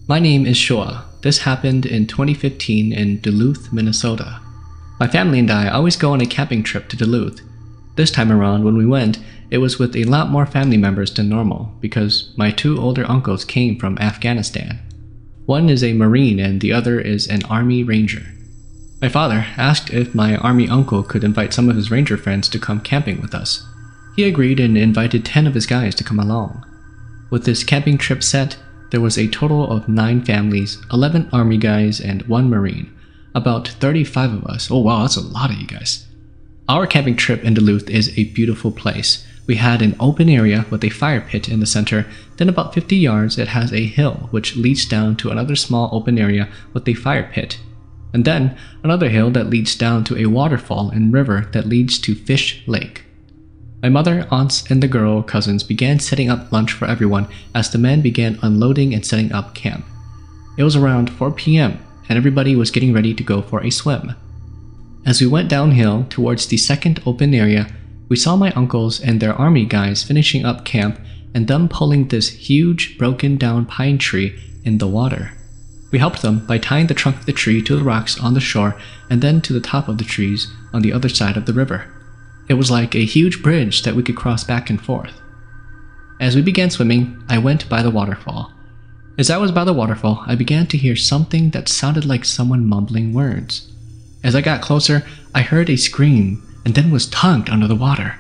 My name is Shua. This happened in 2015 in Duluth, Minnesota. My family and I always go on a camping trip to Duluth. This time around, when we went, it was with a lot more family members than normal because my two older uncles came from Afghanistan. One is a Marine and the other is an Army Ranger. My father asked if my Army uncle could invite some of his Ranger friends to come camping with us. He agreed and invited 10 of his guys to come along. With this camping trip set, there was a total of 9 families, 11 Army guys, and 1 Marine. About 35 of us. Oh wow, that's a lot of you guys. Our camping trip in Duluth is a beautiful place. We had an open area with a fire pit in the center, then about 50 yards it has a hill which leads down to another small open area with a fire pit. And then another hill that leads down to a waterfall and river that leads to Fish Lake. My mother, aunts, and the girl cousins began setting up lunch for everyone as the men began unloading and setting up camp. It was around 4 p.m. and everybody was getting ready to go for a swim. As we went downhill towards the second open area, we saw my uncles and their Army guys finishing up camp and them pulling this huge broken down pine tree in the water. We helped them by tying the trunk of the tree to the rocks on the shore and then to the top of the trees on the other side of the river. It was like a huge bridge that we could cross back and forth. As we began swimming, I went by the waterfall. As I was by the waterfall, I began to hear something that sounded like someone mumbling words. As I got closer, I heard a scream and then was tugged under the water.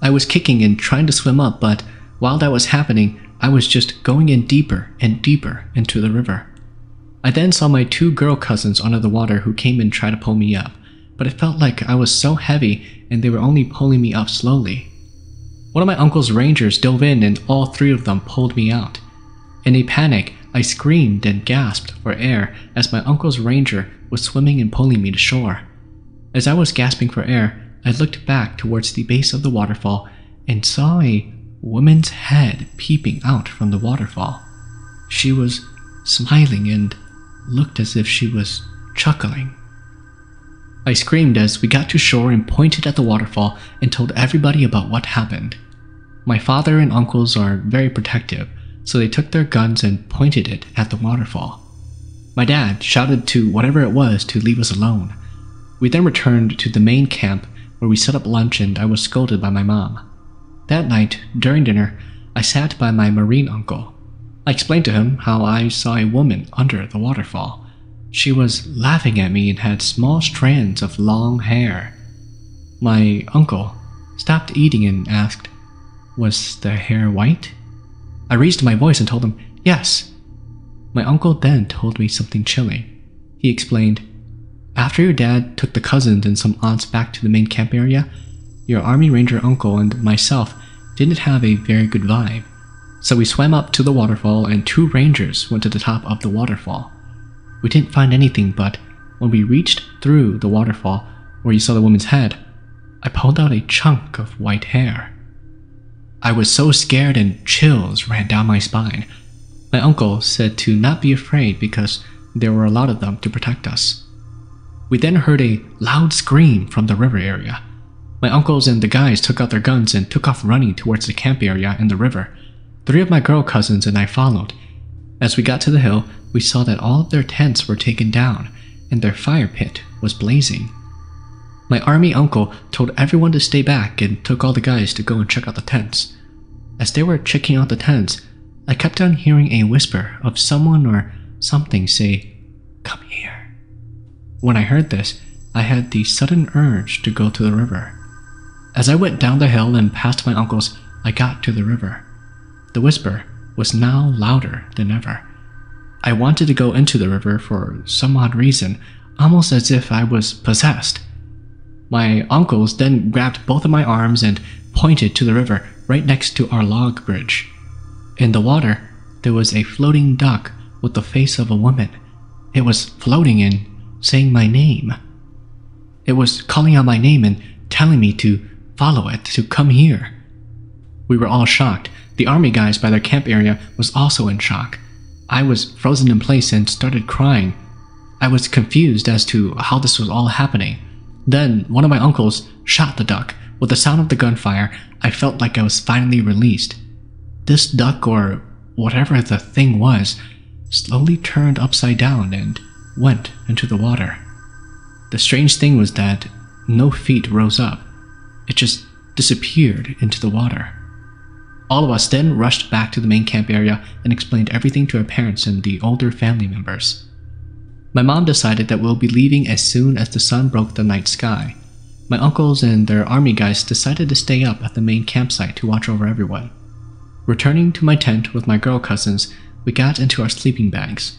I was kicking and trying to swim up, but while that was happening, I was just going in deeper and deeper into the river. I then saw my 2 girl cousins under the water who came and tried to pull me up, but it felt like I was so heavy and they were only pulling me up slowly. One of my uncle's rangers dove in and all 3 of them pulled me out. In a panic, I screamed and gasped for air as my uncle's ranger was swimming and pulling me to shore. As I was gasping for air, I looked back towards the base of the waterfall and saw a woman's head peeping out from the waterfall. She was smiling and looked as if she was chuckling. I screamed as we got to shore and pointed at the waterfall and told everybody about what happened. My father and uncles are very protective, so they took their guns and pointed it at the waterfall. My dad shouted to whatever it was to leave us alone. We then returned to the main camp where we set up lunch and I was scolded by my mom. That night, during dinner, I sat by my Marine uncle. I explained to him how I saw a woman under the waterfall. She was laughing at me and had small strands of long hair. My uncle stopped eating and asked, "Was the hair white?" I raised my voice and told him, "Yes." My uncle then told me something chilling. He explained, "After your dad took the cousins and some aunts back to the main camp area, your Army Ranger uncle and myself didn't have a very good vibe. So we swam up to the waterfall and 2 rangers went to the top of the waterfall. We didn't find anything, but when we reached through the waterfall where you saw the woman's head, I pulled out a chunk of white hair. I was so scared and chills ran down my spine. My uncle said to not be afraid because there were a lot of them to protect us. We then heard a loud scream from the river area. My uncles and the guys took out their guns and took off running towards the camp area in the river. 3 of my girl cousins and I followed. As we got to the hill, we saw that all of their tents were taken down and their fire pit was blazing. My Army uncle told everyone to stay back and took all the guys to go and check out the tents. As they were checking out the tents, I kept on hearing a whisper of someone or something say, "Come here." When I heard this, I had the sudden urge to go to the river. As I went down the hill and past my uncles, I got to the river. The whisper was now louder than ever. I wanted to go into the river for some odd reason, almost as if I was possessed. My uncles then grabbed both of my arms and pointed to the river right next to our log bridge. In the water, there was a floating duck with the face of a woman. It was floating and saying my name. It was calling out my name and telling me to follow it, to come here. We were all shocked. The Army guys by their camp area was also in shock. I was frozen in place and started crying. I was confused as to how this was all happening. Then one of my uncles shot the duck. With the sound of the gunfire, I felt like I was finally released. This duck, or whatever the thing was, slowly turned upside down and went into the water. The strange thing was that no feet rose up. It just disappeared into the water. All of us then rushed back to the main camp area and explained everything to our parents and the older family members. My mom decided that we'll be leaving as soon as the sun broke the night sky. My uncles and their army guys decided to stay up at the main campsite to watch over everyone. Returning to my tent with my girl cousins, we got into our sleeping bags.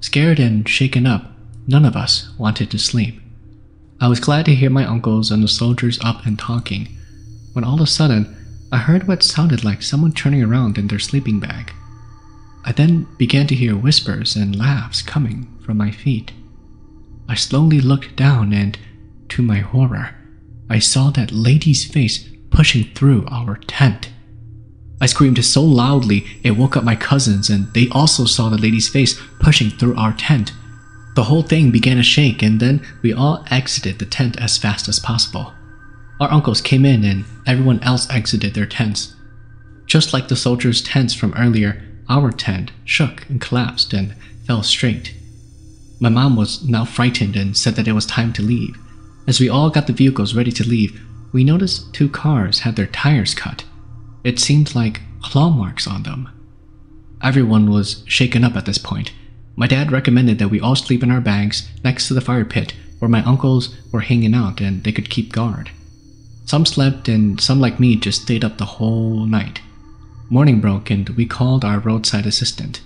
Scared and shaken up, none of us wanted to sleep. I was glad to hear my uncles and the soldiers up and talking, when all of a sudden, I heard what sounded like someone turning around in their sleeping bag. I then began to hear whispers and laughs coming from my feet. I slowly looked down and, to my horror, I saw that lady's face pushing through our tent. I screamed so loudly it woke up my cousins, and they also saw the lady's face pushing through our tent. The whole thing began to shake, and then we all exited the tent as fast as possible. Our uncles came in and everyone else exited their tents. Just like the soldiers' tents from earlier, our tent shook and collapsed and fell straight. My mom was now frightened and said that it was time to leave. As we all got the vehicles ready to leave, we noticed 2 cars had their tires cut. It seemed like claw marks on them. Everyone was shaken up at this point. My dad recommended that we all sleep in our bags next to the fire pit where my uncles were hanging out and they could keep guard. Some slept and some like me just stayed up the whole night. Morning broke and we called our roadside assistant.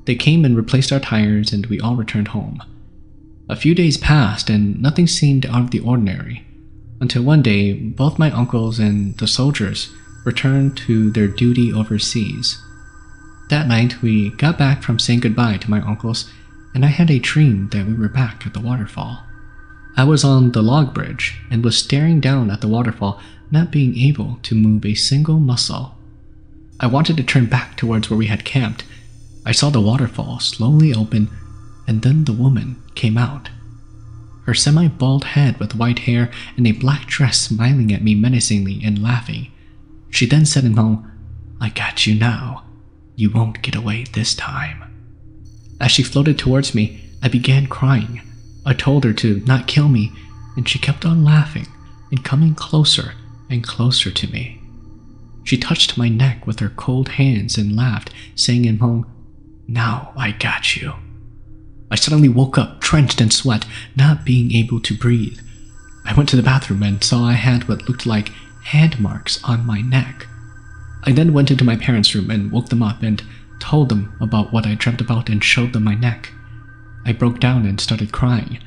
They came and replaced our tires and we all returned home. A few days passed and nothing seemed out of the ordinary, until one day both my uncles and the soldiers returned to their duty overseas. That night we got back from saying goodbye to my uncles and I had a dream that we were back at the waterfall. I was on the log bridge and was staring down at the waterfall, not being able to move a single muscle. I wanted to turn back towards where we had camped. I saw the waterfall slowly open, and then the woman came out. Her semi-bald head with white hair and a black dress smiling at me menacingly and laughing. She then said in Hmong, "I got you now. You won't get away this time." As she floated towards me, I began crying. I told her to not kill me, and she kept on laughing and coming closer and closer to me. She touched my neck with her cold hands and laughed, saying in Hmong, "Now I got you." I suddenly woke up, drenched in sweat, not being able to breathe. I went to the bathroom and saw I had what looked like hand marks on my neck. I then went into my parents' room and woke them up and told them about what I dreamt about and showed them my neck. I broke down and started crying.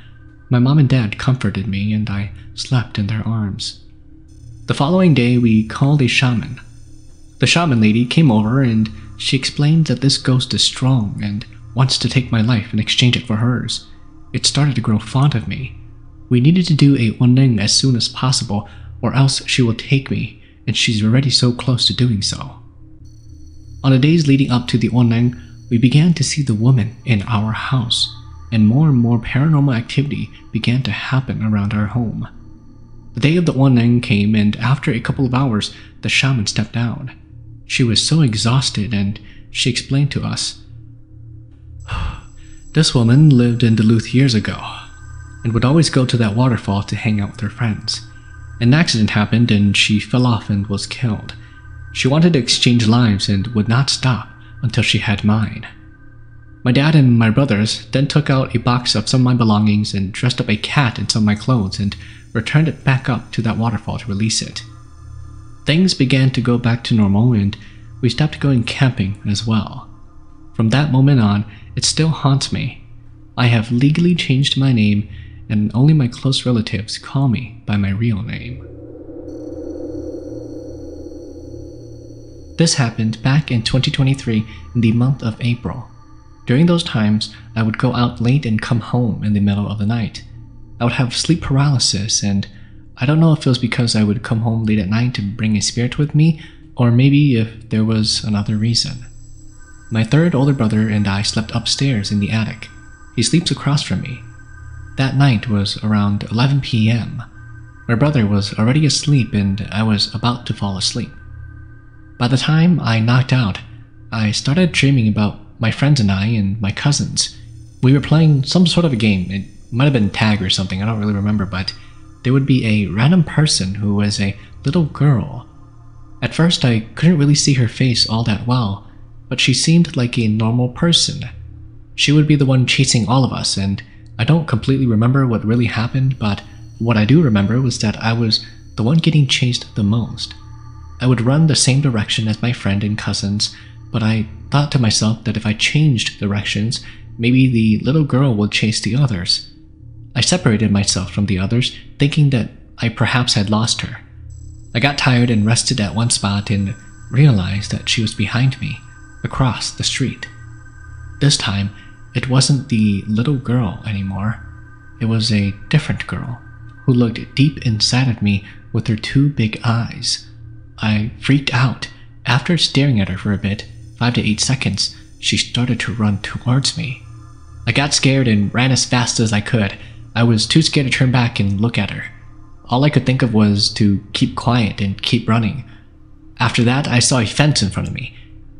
My mom and dad comforted me and I slept in their arms. The following day we called a shaman. The shaman lady came over and she explained that this ghost is strong and wants to take my life and exchange it for hers. It started to grow fond of me. We needed to do a wonding as soon as possible or else she will take me, and she's already so close to doing so. On the days leading up to the wonding, we began to see the woman in our house, and more paranormal activity began to happen around our home. The day of the wonding came, and after a couple of hours, the shaman stepped down. She was so exhausted and she explained to us, "This woman lived in Duluth years ago and would always go to that waterfall to hang out with her friends. An accident happened and she fell off and was killed. She wanted to exchange lives and would not stop until she had mine." My dad and my brothers then took out a box of some of my belongings and dressed up a cat in some of my clothes and returned it back up to that waterfall to release it. Things began to go back to normal and we stopped going camping as well. From that moment on, it still haunts me. I have legally changed my name and only my close relatives call me by my real name. This happened back in 2023 in the month of April. During those times, I would go out late and come home in the middle of the night. I would have sleep paralysis, and I don't know if it was because I would come home late at night to bring a spirit with me, or maybe if there was another reason. My third older brother and I slept upstairs in the attic. He sleeps across from me. That night was around 11 p.m. My brother was already asleep and I was about to fall asleep. By the time I knocked out, I started dreaming about my friends and I and my cousins, we were playing some sort of a game. It might have been tag or something, I don't really remember, but there would be a random person who was a little girl. At first, I couldn't really see her face all that well, but she seemed like a normal person. She would be the one chasing all of us, and I don't completely remember what really happened, but what I do remember was that I was the one getting chased the most. I would run the same direction as my friend and cousins, but I thought to myself that if I changed directions, maybe the little girl would chase the others. I separated myself from the others, thinking that I perhaps had lost her. I got tired and rested at one spot and realized that she was behind me, across the street. This time, it wasn't the little girl anymore. It was a different girl, who looked deep inside of me with her two big eyes. I freaked out. After staring at her for a bit, 5 to 8 seconds, she started to run towards me. I got scared and ran as fast as I could. I was too scared to turn back and look at her. All I could think of was to keep quiet and keep running. After that, I saw a fence in front of me.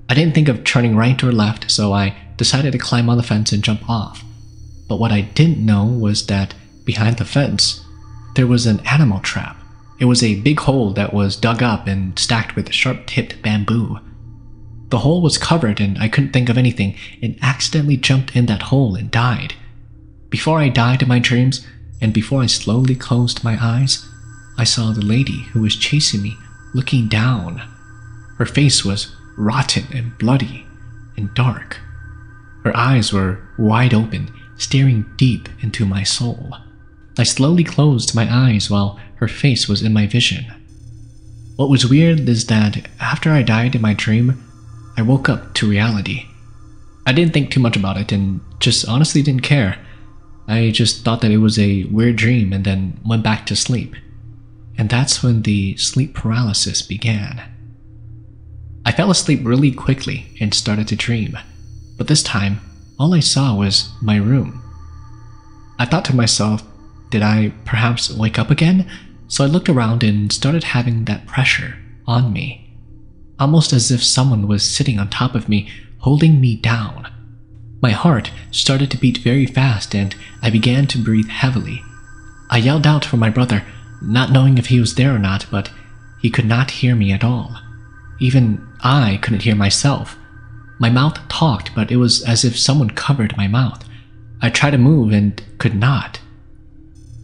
I didn't think of turning right or left, so I decided to climb on the fence and jump off. But what I didn't know was that behind the fence, there was an animal trap. It was a big hole that was dug up and stacked with sharp-tipped bamboo. The hole was covered and I couldn't think of anything and accidentally jumped in that hole and died. Before I died in my dreams, and before I slowly closed my eyes, I saw the lady who was chasing me looking down. Her face was rotten and bloody and dark. Her eyes were wide open, staring deep into my soul. I slowly closed my eyes while her face was in my vision. What was weird is that after I died in my dream, I woke up to reality. I didn't think too much about it and just honestly didn't care. I just thought that it was a weird dream and then went back to sleep. And that's when the sleep paralysis began. I fell asleep really quickly and started to dream, but this time, all I saw was my room. I thought to myself, did I perhaps wake up again? So I looked around and started having that pressure on me, almost as if someone was sitting on top of me, holding me down. My heart started to beat very fast and I began to breathe heavily. I yelled out for my brother, not knowing if he was there or not, but he could not hear me at all. Even I couldn't hear myself. My mouth talked, but it was as if someone covered my mouth. I tried to move and could not.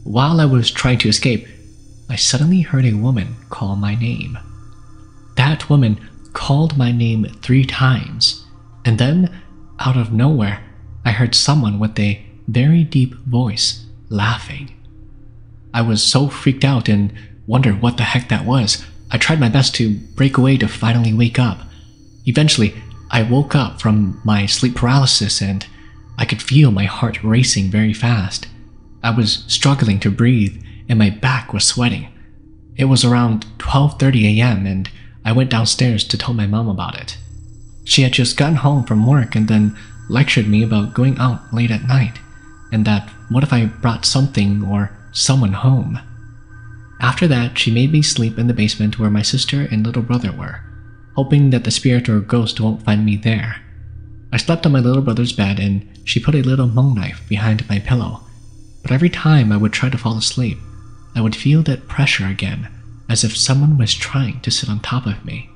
While I was trying to escape, I suddenly heard a woman call my name. That woman called my name 3 times, and then, out of nowhere, I heard someone with a very deep voice laughing. I was so freaked out and wondered what the heck that was. I tried my best to break away to finally wake up. Eventually, I woke up from my sleep paralysis and I could feel my heart racing very fast. I was struggling to breathe and my back was sweating. It was around 12:30 a.m. and I went downstairs to tell my mom about it. She had just gotten home from work and then lectured me about going out late at night, and that what if I brought something or someone home. After that, she made me sleep in the basement where my sister and little brother were, hoping that the spirit or ghost won't find me there. I slept on my little brother's bed and she put a little Hmong knife behind my pillow, but every time I would try to fall asleep, I would feel that pressure again, as if someone was trying to sit on top of me.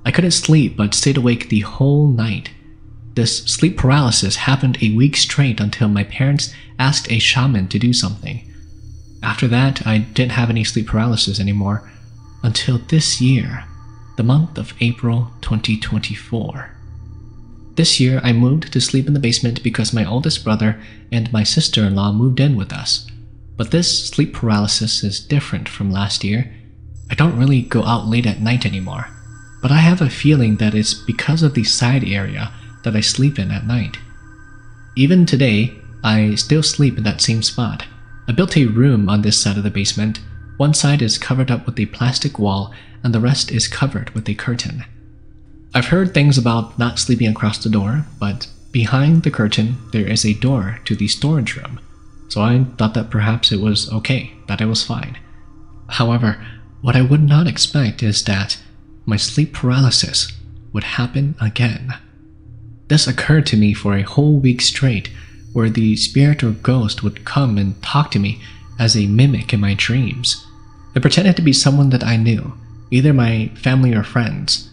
I couldn't sleep but stayed awake the whole night. This sleep paralysis happened a week straight until my parents asked a shaman to do something. After that, I didn't have any sleep paralysis anymore until this year, the month of April 2024. This year, I moved to sleep in the basement because my oldest brother and my sister-in-law moved in with us. But this sleep paralysis is different from last year. I don't really go out late at night anymore, but I have a feeling that it's because of the side area that I sleep in at night. Even today, I still sleep in that same spot. I built a room on this side of the basement. One side is covered up with a plastic wall and the rest is covered with a curtain. I've heard things about not sleeping across the door, but behind the curtain there is a door to the storage room, so I thought that perhaps it was okay, that it was fine. However, what I would not expect is that my sleep paralysis would happen again. this occurred to me for a whole week straight, where the spirit or ghost would come and talk to me as a mimic in my dreams. It pretended to be someone that I knew, either my family or friends.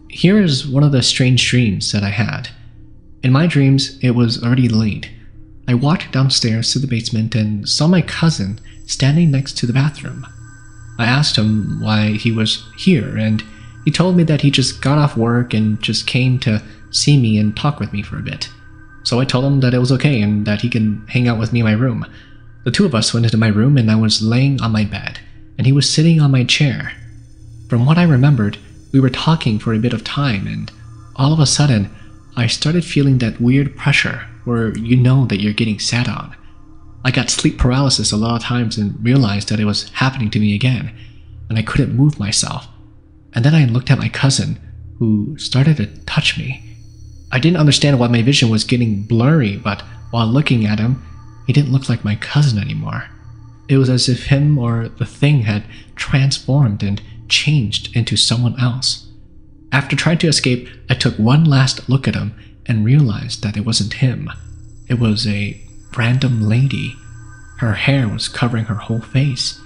Here is one of the strange dreams that I had. In my dreams, it was already late. I walked downstairs to the basement and saw my cousin standing next to the bathroom. I asked him why he was here, and he told me that he just got off work and just came to see me and talk with me for a bit. So I told him that it was okay and that he can hang out with me in my room. The two of us went into my room and I was laying on my bed, and he was sitting on my chair. From what I remembered, we were talking for a bit of time, and all of a sudden, I started feeling that weird pressure where you know that you're getting sat on. I got sleep paralysis a lot of times and realized that it was happening to me again, and I couldn't move myself. And then I looked at my cousin, who started to touch me. I didn't understand why my vision was getting blurry, but while looking at him, he didn't look like my cousin anymore. It was as if him or the thing had transformed and changed into someone else. After trying to escape, I took one last look at him and realized that it wasn't him. It was a random lady. Her hair was covering her whole face.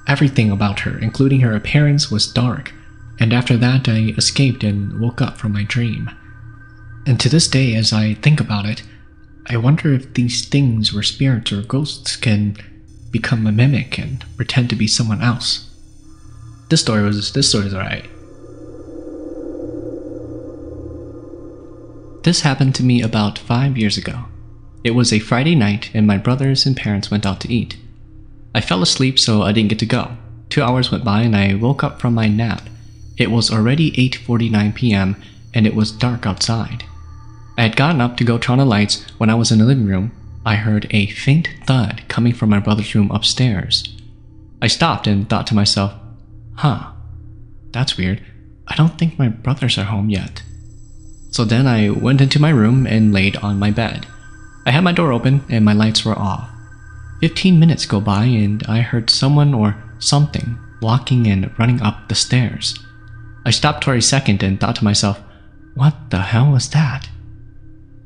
Everything about her, including her appearance, was dark, and after that I escaped and woke up from my dream. And to this day, as I think about it, I wonder if these things where spirits or ghosts can become a mimic and pretend to be someone else. This story is alright. This happened to me about 5 years ago. It was a Friday night and my brothers and parents went out to eat. I fell asleep, so I didn't get to go. 2 hours went by and I woke up from my nap. It was already 8:49 p.m. and it was dark outside. I had gotten up to go turn on the lights. When I was in the living room, I heard a faint thud coming from my brother's room upstairs. I stopped and thought to myself, that's weird. I don't think my brothers are home yet. So then I went into my room and laid on my bed. I had my door open and my lights were off. 15 minutes go by and I heard someone or something walking and running up the stairs. I stopped for a second and thought to myself, what the hell was that?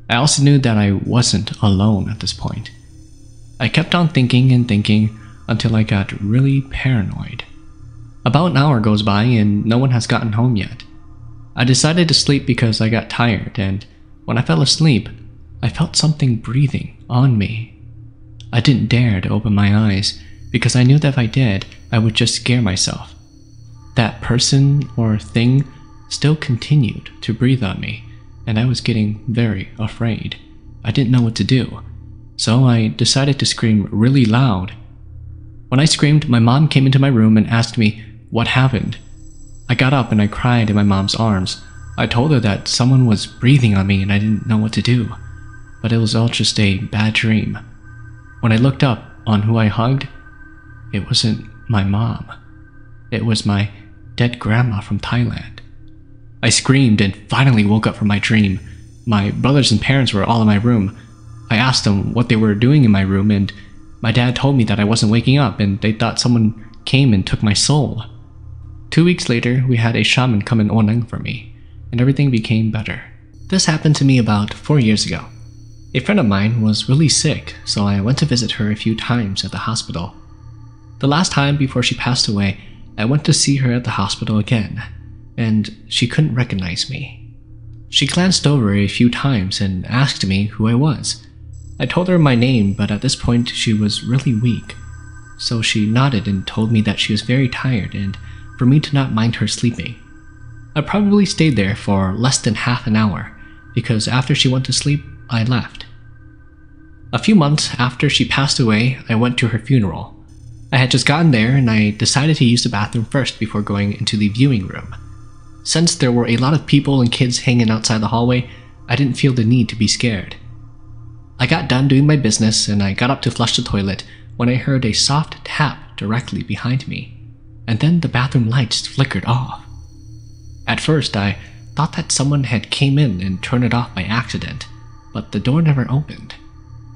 I also knew that I wasn't alone at this point. I kept on thinking and thinking until I got really paranoid. About an hour goes by and no one has gotten home yet. I decided to sleep because I got tired, and when I fell asleep, I felt something breathing on me. I didn't dare to open my eyes because I knew that if I did, I would just scare myself. That person or thing still continued to breathe on me, and I was getting very afraid. I didn't know what to do, so I decided to scream really loud. When I screamed, my mom came into my room and asked me what happened. I got up and I cried in my mom's arms. I told her that someone was breathing on me and I didn't know what to do, but it was all just a bad dream. When I looked up on who I hugged, it wasn't my mom. It was my dead grandma from Thailand. I screamed and finally woke up from my dream. My brothers and parents were all in my room. I asked them what they were doing in my room, and my dad told me that I wasn't waking up and they thought someone came and took my soul. 2 weeks later, we had a shaman come and onang for me, and everything became better. This happened to me about 4 years ago. A friend of mine was really sick, so I went to visit her a few times at the hospital. The last time before she passed away, I went to see her at the hospital again, and she couldn't recognize me. She glanced over a few times and asked me who I was. I told her my name, but at this point she was really weak. So she nodded and told me that she was very tired and for me to not mind her sleeping. I probably stayed there for less than half an hour, because after she went to sleep, I left. A few months after she passed away, I went to her funeral. I had just gotten there and I decided to use the bathroom first before going into the viewing room. Since there were a lot of people and kids hanging outside the hallway, I didn't feel the need to be scared. I got done doing my business and I got up to flush the toilet when I heard a soft tap directly behind me, and then the bathroom lights flickered off. At first, I thought that someone had came in and turned it off by accident, but the door never opened.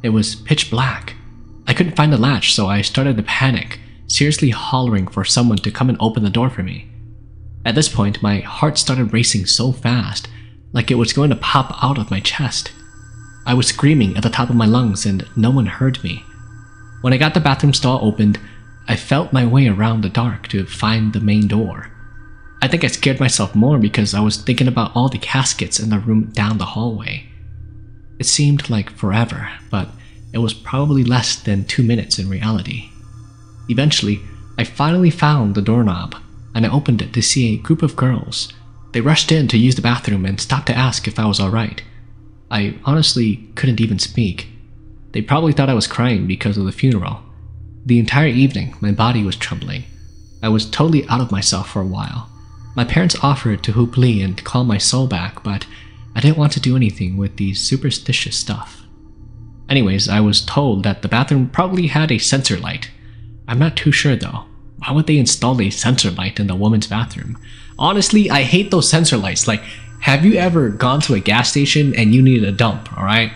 It was pitch black. I couldn't find the latch, so I started to panic, seriously hollering for someone to come and open the door for me. At this point, my heart started racing so fast, like it was going to pop out of my chest. I was screaming at the top of my lungs and no one heard me. When I got the bathroom stall opened, I felt my way around the dark to find the main door. I think I scared myself more because I was thinking about all the caskets in the room down the hallway. It seemed like forever, but it was probably less than 2 minutes in reality. Eventually, I finally found the doorknob, and I opened it to see a group of girls. They rushed in to use the bathroom and stopped to ask if I was alright. I honestly couldn't even speak. They probably thought I was crying because of the funeral. The entire evening, my body was trembling. I was totally out of myself for a while. My parents offered to hoop Lee and call my soul back, but I didn't want to do anything with the superstitious stuff. Anyways, I was told that the bathroom probably had a sensor light. I'm not too sure though. Why would they install a sensor light in the woman's bathroom? Honestly, I hate those sensor lights. Like, have you ever gone to a gas station and you need a dump, alright?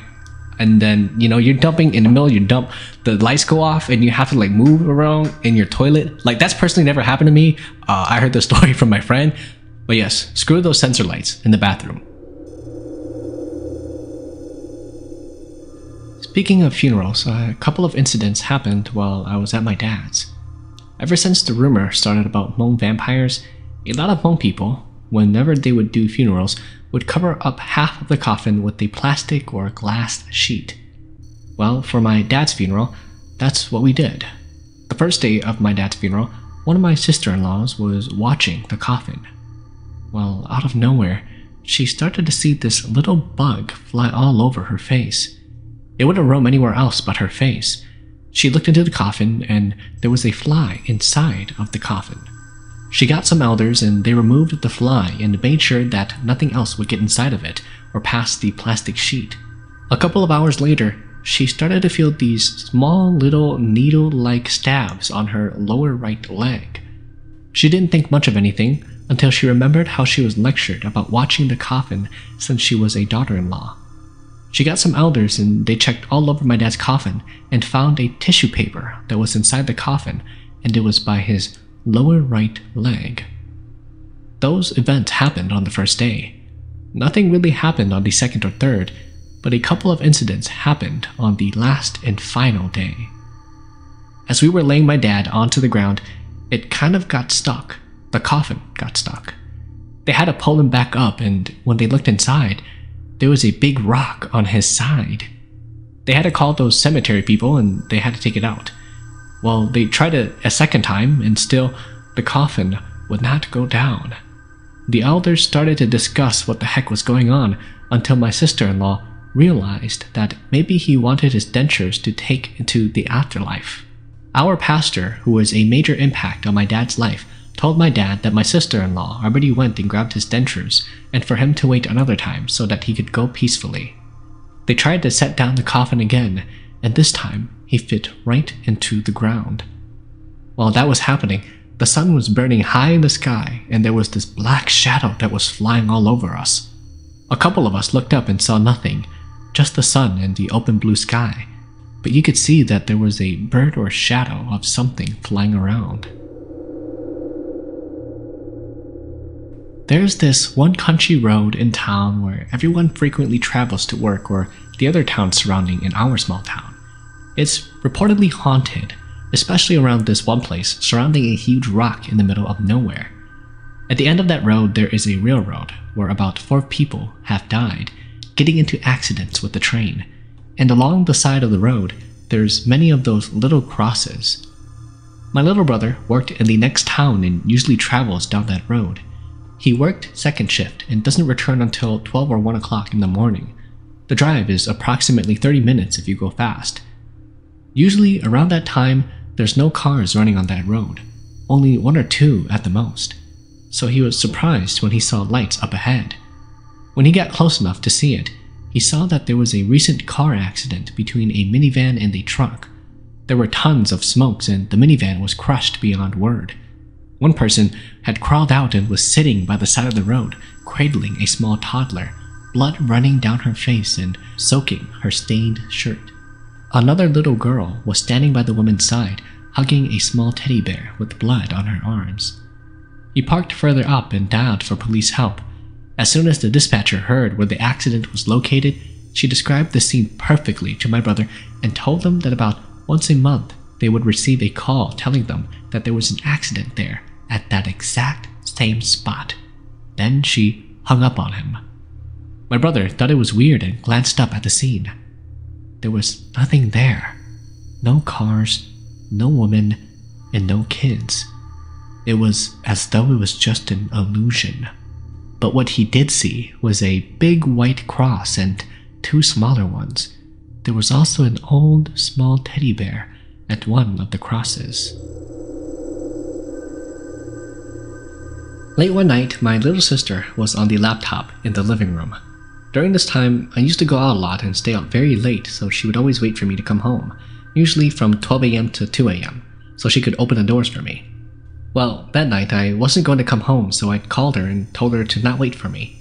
And then, you're dumping in the middle of your dump, the lights go off and you have to like move around in your toilet. Like, that's personally never happened to me. I heard the story from my friend. But yes, screw those sensor lights in the bathroom. Speaking of funerals, a couple of incidents happened while I was at my dad's. Ever since the rumor started about Hmong vampires, a lot of Hmong people, whenever they would do funerals, would cover up half of the coffin with a plastic or glass sheet. Well, for my dad's funeral, that's what we did. The first day of my dad's funeral, one of my sister-in-laws was watching the coffin. Well, out of nowhere, she started to see this little bug fly all over her face. It wouldn't roam anywhere else but her face. She looked into the coffin and there was a fly inside of the coffin. She got some elders and they removed the fly and made sure that nothing else would get inside of it or past the plastic sheet. A couple of hours later, she started to feel these small little needle-like stabs on her lower right leg. She didn't think much of anything until she remembered how she was lectured about watching the coffin since she was a daughter-in-law. She got some elders and they checked all over my dad's coffin and found a tissue paper that was inside the coffin, and it was by his lower right leg. Those events happened on the first day. Nothing really happened on the second or third, but a couple of incidents happened on the last and final day. As we were laying my dad onto the ground, it kind of got stuck. The coffin got stuck. They had to pull him back up, and when they looked inside, there was a big rock on his side. They had to call those cemetery people and they had to take it out. Well, they tried it a second time and still the coffin would not go down. The elders started to discuss what the heck was going on until my sister-in-law realized that maybe he wanted his dentures to take into the afterlife. Our pastor, who was a major impact on my dad's life, told my dad that my sister-in-law already went and grabbed his dentures and for him to wait another time so that he could go peacefully. They tried to set down the coffin again, and this time he fit right into the ground. While that was happening, the sun was burning high in the sky and there was this black shadow that was flying all over us. A couple of us looked up and saw nothing, just the sun and the open blue sky, but you could see that there was a bird or shadow of something flying around. There's this one country road in town where everyone frequently travels to work or the other towns surrounding in our small town. It's reportedly haunted, especially around this one place surrounding a huge rock in the middle of nowhere. At the end of that road there is a railroad where about 4 people have died, getting into accidents with the train, and along the side of the road there's many of those little crosses. My little brother worked in the next town and usually travels down that road. He worked second shift and doesn't return until 12 or 1 o'clock in the morning. The drive is approximately 30 minutes if you go fast. Usually around that time, there's no cars running on that road, only 1 or 2 at the most. So he was surprised when he saw lights up ahead. When he got close enough to see it, he saw that there was a recent car accident between a minivan and a truck. There were tons of smokes and the minivan was crushed beyond word. One person had crawled out and was sitting by the side of the road, cradling a small toddler, blood running down her face and soaking her stained shirt. Another little girl was standing by the woman's side, hugging a small teddy bear with blood on her arms. He parked further up and dialed for police help, As soon as the dispatcher heard where the accident was located, she described the scene perfectly to my brother and told them that about once a month they would receive a call telling them that there was an accident there at that exact same spot. Then she hung up on him. My brother thought it was weird and glanced up at the scene. There was nothing there. No cars, no women, and no kids. It was as though it was just an illusion. But what he did see was a big white cross and 2 smaller ones. There was also an old, small teddy bear at one of the crosses. Late one night, my little sister was on the laptop in the living room. During this time, I used to go out a lot and stay out very late, so she would always wait for me to come home, usually from 12 a.m. to 2 a.m., so she could open the doors for me. Well, that night I wasn't going to come home, so I called her and told her to not wait for me.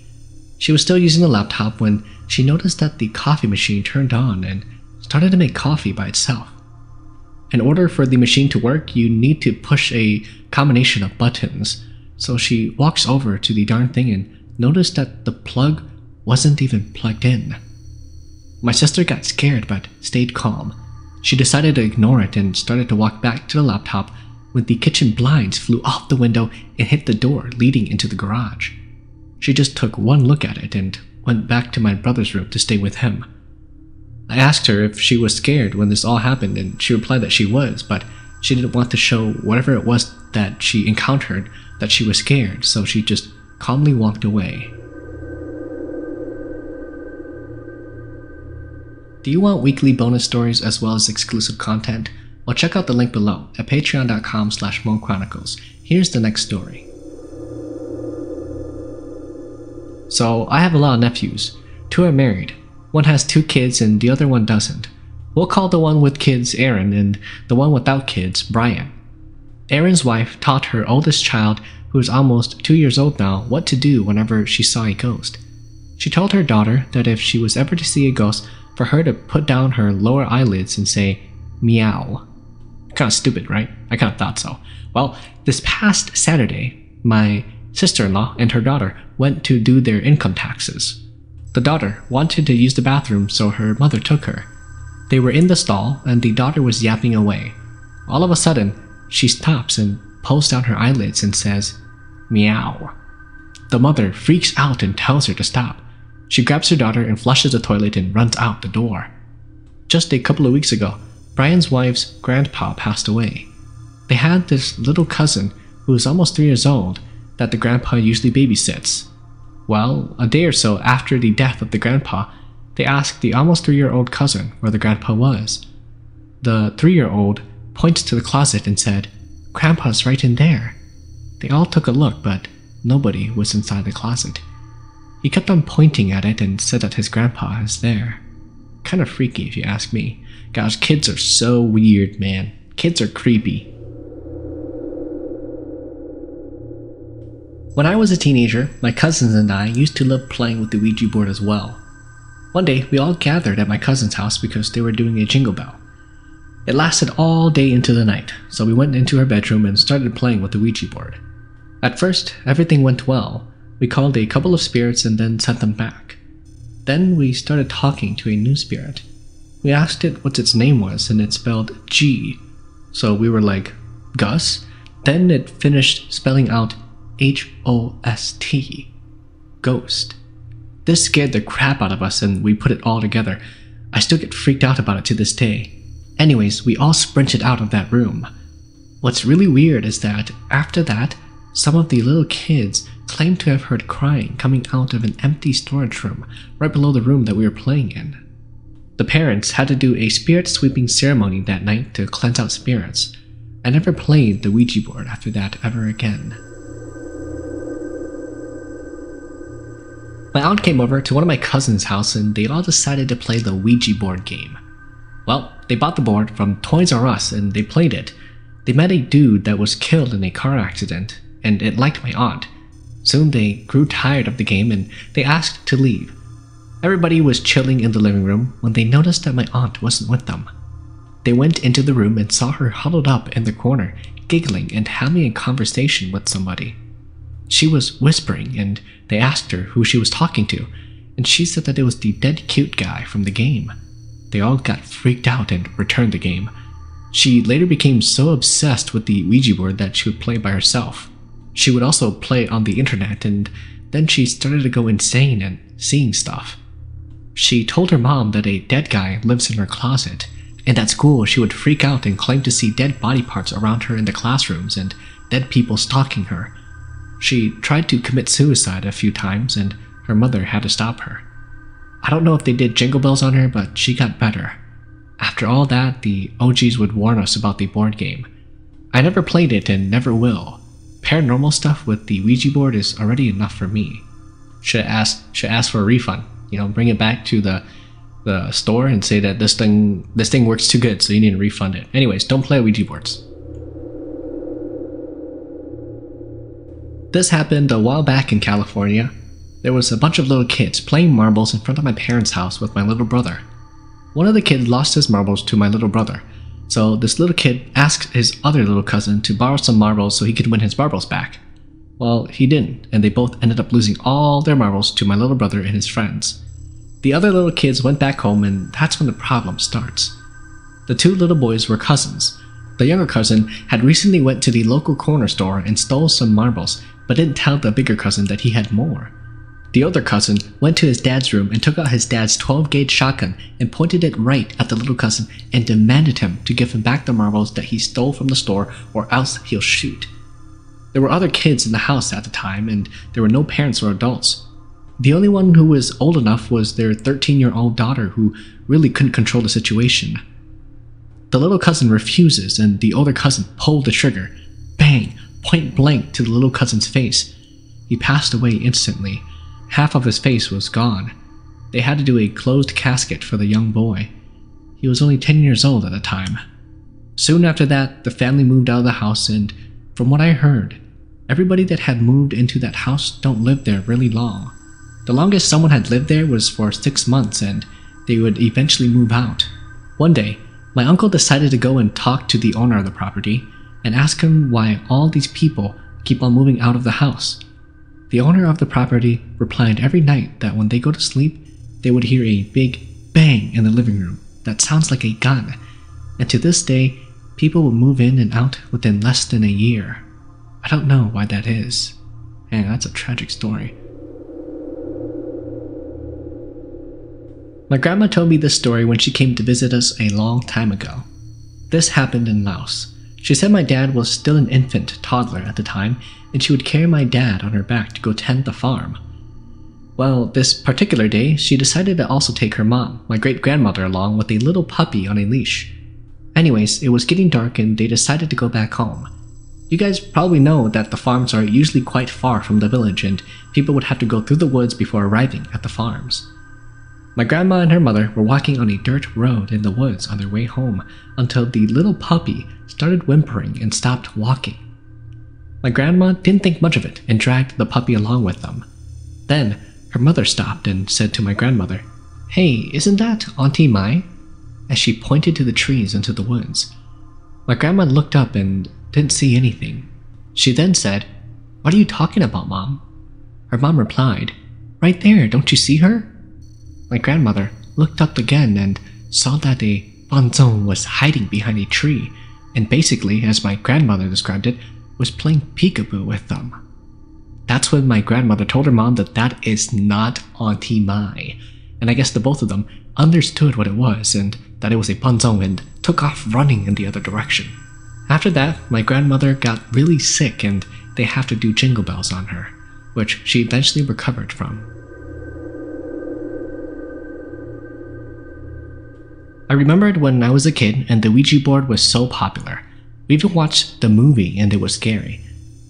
She was still using the laptop when she noticed that the coffee machine turned on and started to make coffee by itself. In order for the machine to work, you need to push a combination of buttons, so she walks over to the darn thing and noticed that the plug wasn't even plugged in. My sister got scared but stayed calm. She decided to ignore it and started to walk back to the laptop when the kitchen blinds flew off the window and hit the door leading into the garage. She just took one look at it and went back to my brother's room to stay with him. I asked her if she was scared when this all happened, and she replied that she was, but she didn't want to show whatever it was that she encountered that she was scared, so she just calmly walked away. Do you want weekly bonus stories as well as exclusive content? Well, check out the link below at patreon.com/HmongChronicles. Here's the next story. So, I have a lot of nephews. 2 are married. One has 2 kids and the other one doesn't. We'll call the one with kids Aaron and the one without kids Brian. Aaron's wife taught her oldest child, who is almost 2 years old now, what to do whenever she saw a ghost. She told her daughter that if she was ever to see a ghost, for her to put down her lower eyelids and say, meow. Kinda stupid, right? I kinda thought so. Well, this past Saturday, my sister-in-law and her daughter went to do their income taxes. The daughter wanted to use the bathroom, so her mother took her. They were in the stall, and the daughter was yapping away. All of a sudden, she stops and pulls down her eyelids and says, meow. The mother freaks out and tells her to stop. She grabs her daughter and flushes the toilet and runs out the door. Just a couple of weeks ago, Brian's wife's grandpa passed away. They had this little cousin who was almost 3 years old that the grandpa usually babysits. Well, a day or so after the death of the grandpa, they asked the almost 3-year-old cousin where the grandpa was. The 3-year-old points to the closet and said, "Grandpa's right in there." They all took a look, but nobody was inside the closet. He kept on pointing at it and said that his grandpa is there. Kind of freaky if you ask me. Gosh, kids are so weird, man. Kids are creepy. When I was a teenager, my cousins and I used to love playing with the Ouija board as well. One day, we all gathered at my cousin's house because they were doing a jingle bell. It lasted all day into the night, so we went into her bedroom and started playing with the Ouija board. At first, everything went well. We called a couple of spirits and then sent them back. Then we started talking to a new spirit. We asked it what its name was, and it spelled G. So we were like, Gus? Then it finished spelling out H-O-S-T. Ghost. This scared the crap out of us, and we put it all together. I still get freaked out about it to this day. Anyways, we all sprinted out of that room. What's really weird is that, after that, some of the little kids claimed to have heard crying coming out of an empty storage room right below the room that we were playing in. The parents had to do a spirit sweeping ceremony that night to cleanse out spirits. I never played the Ouija board after that ever again. My aunt came over to one of my cousins' house and they all decided to play the Ouija board game. Well, they bought the board from Toys R Us and they played it. They met a dude that was killed in a car accident, and it liked my aunt. Soon they grew tired of the game and they asked to leave. Everybody was chilling in the living room when they noticed that my aunt wasn't with them. They went into the room and saw her huddled up in the corner, giggling and having a conversation with somebody. She was whispering, and they asked her who she was talking to, and she said that it was the dead cute guy from the game. They all got freaked out and returned the game. She later became so obsessed with the Ouija board that she would play by herself. She would also play on the internet, and then she started to go insane and seeing stuff. She told her mom that a dead guy lives in her closet, and at school she would freak out and claim to see dead body parts around her in the classrooms and dead people stalking her. She tried to commit suicide a few times, and her mother had to stop her. I don't know if they did jingle bells on her, but she got better. After all that, the OGs would warn us about the board game. I never played it and never will. Paranormal stuff with the Ouija board is already enough for me. Should ask for a refund. Bring it back to the store and say that this thing works too good, so you need to refund it. Anyways, don't play Ouija boards. This happened a while back in California. There was a bunch of little kids playing marbles in front of my parents' house with my little brother. One of the kids lost his marbles to my little brother, so this little kid asked his other little cousin to borrow some marbles so he could win his marbles back. Well, he didn't, and they both ended up losing all their marbles to my little brother and his friends. The other little kids went back home, and that's when the problem starts. The two little boys were cousins. The younger cousin had recently went to the local corner store and stole some marbles, but didn't tell the bigger cousin that he had more. The older cousin went to his dad's room and took out his dad's 12-gauge shotgun and pointed it right at the little cousin and demanded him to give him back the marbles that he stole from the store, or else he'll shoot. There were other kids in the house at the time, and there were no parents or adults. The only one who was old enough was their 13-year-old daughter, who really couldn't control the situation. The little cousin refuses, and the older cousin pulled the trigger. Bang! Point blank to the little cousin's face. He passed away instantly. Half of his face was gone. They had to do a closed casket for the young boy. He was only 10 years old at the time. Soon after that, the family moved out of the house, and from what I heard, everybody that had moved into that house don't live there really long. The longest someone had lived there was for 6 months, and they would eventually move out. One day, my uncle decided to go and talk to the owner of the property and ask him why all these people keep on moving out of the house. The owner of the property replied every night that when they go to sleep, they would hear a big bang in the living room that sounds like a gun, and to this day, people will move in and out within less than a year. I don't know why that is. Man, that's a tragic story. My grandma told me this story when she came to visit us a long time ago. This happened in Laos. She said my dad was still an infant toddler at the time, and she would carry my dad on her back to go tend the farm. Well, this particular day, she decided to also take her mom, my great-grandmother, along with a little puppy on a leash. Anyways, it was getting dark and they decided to go back home. You guys probably know that the farms are usually quite far from the village, and people would have to go through the woods before arriving at the farms. My grandma and her mother were walking on a dirt road in the woods on their way home until the little puppy started whimpering and stopped walking. My grandma didn't think much of it and dragged the puppy along with them. Then, her mother stopped and said to my grandmother, "Hey, isn't that Auntie Mai?" as she pointed to the trees into the woods. My grandma looked up and didn't see anything. She then said, "What are you talking about, Mom?" Her mom replied, "Right there, don't you see her?" My grandmother looked up again and saw that a banzong was hiding behind a tree, and basically, as my grandmother described it, was playing peekaboo with them. That's when my grandmother told her mom that that is not Auntie Mai, and I guess the both of them understood what it was and that it was a banzong and took off running in the other direction. After that, my grandmother got really sick and they have to do jingle bells on her, which she eventually recovered from. I remembered when I was a kid and the Ouija board was so popular. We even watched the movie and it was scary.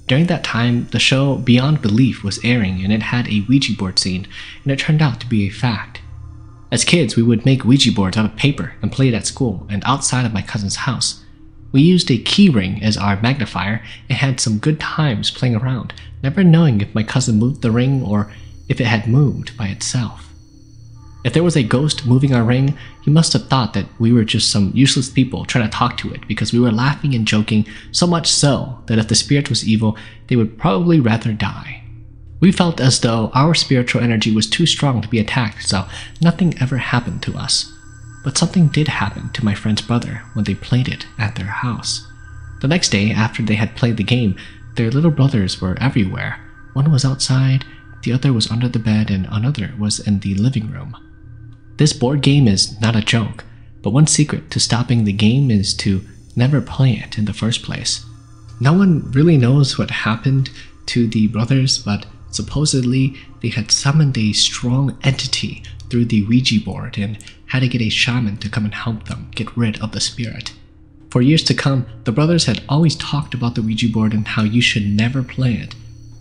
During that time, the show Beyond Belief was airing and it had a Ouija board scene, and it turned out to be a fact. As kids, we would make Ouija boards out of paper and play it at school and outside of my cousin's house. We used a key ring as our magnifier and had some good times playing around, never knowing if my cousin moved the ring or if it had moved by itself. If there was a ghost moving our ring, he must have thought that we were just some useless people trying to talk to it because we were laughing and joking, so much so that if the spirit was evil, they would probably rather die. We felt as though our spiritual energy was too strong to be attacked, so nothing ever happened to us. But something did happen to my friend's brother when they played it at their house. The next day, after they had played the game, their little brothers were everywhere. One was outside, the other was under the bed, and another was in the living room. This board game is not a joke, but one secret to stopping the game is to never play it in the first place. No one really knows what happened to the brothers, but supposedly they had summoned a strong entity through the Ouija board and had to get a shaman to come and help them get rid of the spirit. For years to come, the brothers had always talked about the Ouija board and how you should never play it.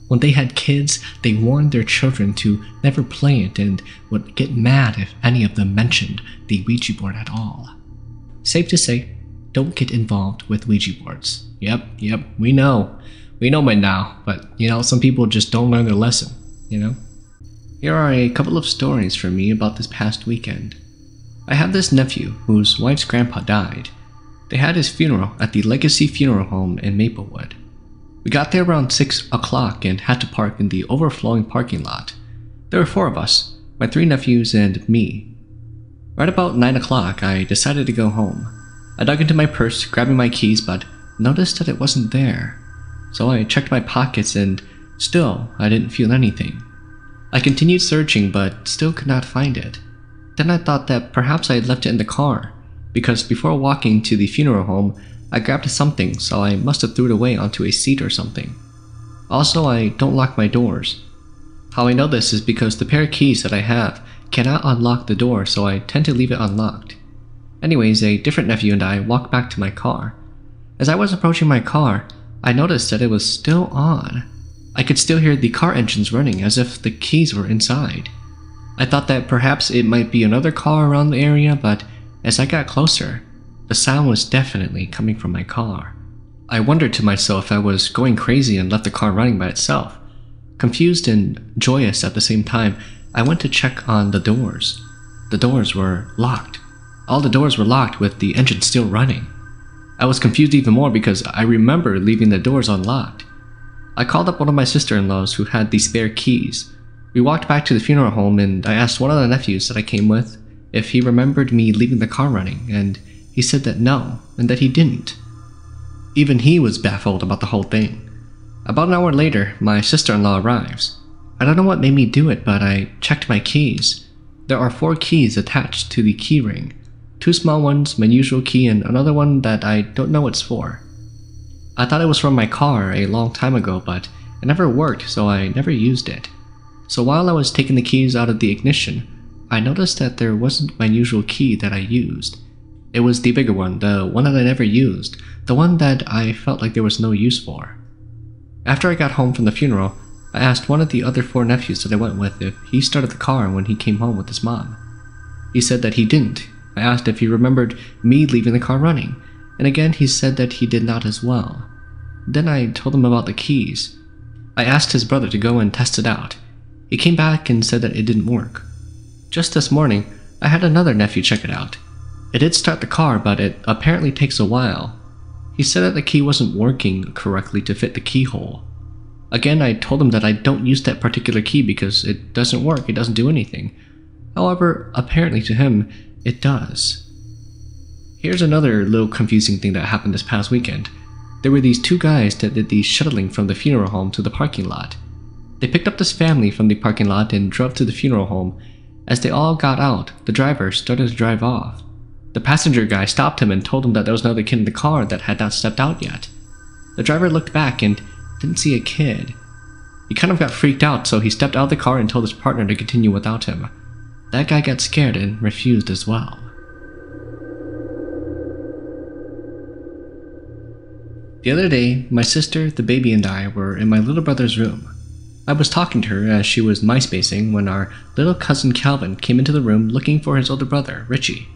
When they had kids, they warned their children to never play it and would get mad if any of them mentioned the Ouija board at all. Safe to say, don't get involved with Ouija boards. Yep, we know. We know by now, but some people just don't learn their lesson, Here are a couple of stories from me about this past weekend. I have this nephew whose wife's grandpa died. They had his funeral at the Legacy Funeral Home in Maplewood. We got there around 6 o'clock and had to park in the overflowing parking lot. There were 4 of us, my 3 nephews and me. Right about 9 o'clock, I decided to go home. I dug into my purse, grabbing my keys, but noticed that it wasn't there. So I checked my pockets and still, I didn't feel anything. I continued searching, but still could not find it. Then I thought that perhaps I had left it in the car, because before walking to the funeral home, I grabbed something, so I must have threw it away onto a seat or something. Also, I don't lock my doors. How I know this is because the pair of keys that I have cannot unlock the door, so I tend to leave it unlocked. Anyways, a different nephew and I walked back to my car. As I was approaching my car, I noticed that it was still on. I could still hear the car engines running as if the keys were inside. I thought that perhaps it might be another car around the area, but as I got closer, the sound was definitely coming from my car. I wondered to myself if I was going crazy and left the car running by itself. Confused and joyous at the same time, I went to check on the doors. The doors were locked. All the doors were locked with the engine still running. I was confused even more because I remember leaving the doors unlocked. I called up one of my sister-in-laws who had the spare keys. We walked back to the funeral home and I asked one of the nephews that I came with if he remembered me leaving the car running, and he said that no, and that he didn't. Even he was baffled about the whole thing. About an hour later, my sister-in-law arrives. I don't know what made me do it, but I checked my keys. There are 4 keys attached to the key ring. 2 small ones, my usual key, and another one that I don't know what's for. I thought it was from my car a long time ago, but it never worked, so I never used it. So while I was taking the keys out of the ignition, I noticed that there wasn't my usual key that I used. It was the bigger one, the one that I never used, the one that I felt like there was no use for. After I got home from the funeral, I asked one of the other 4 nephews that I went with if he started the car when he came home with his mom. He said that he didn't. I asked if he remembered me leaving the car running, and again he said that he did not as well. Then I told him about the keys. I asked his brother to go and test it out. He came back and said that it didn't work. Just this morning, I had another nephew check it out. It did start the car, but it apparently takes a while. He said that the key wasn't working correctly to fit the keyhole. Again, I told him that I don't use that particular key because it doesn't work, it doesn't do anything. However, apparently to him, it does. Here's another little confusing thing that happened this past weekend. There were these 2 guys that did the shuttling from the funeral home to the parking lot. They picked up this family from the parking lot and drove to the funeral home. As they all got out, the driver started to drive off. The passenger guy stopped him and told him that there was another kid in the car that had not stepped out yet. The driver looked back and didn't see a kid. He kind of got freaked out, so he stepped out of the car and told his partner to continue without him. That guy got scared and refused as well. The other day, my sister, the baby, and I were in my little brother's room. I was talking to her as she was MySpacing when our little cousin Calvin came into the room looking for his older brother, Richie.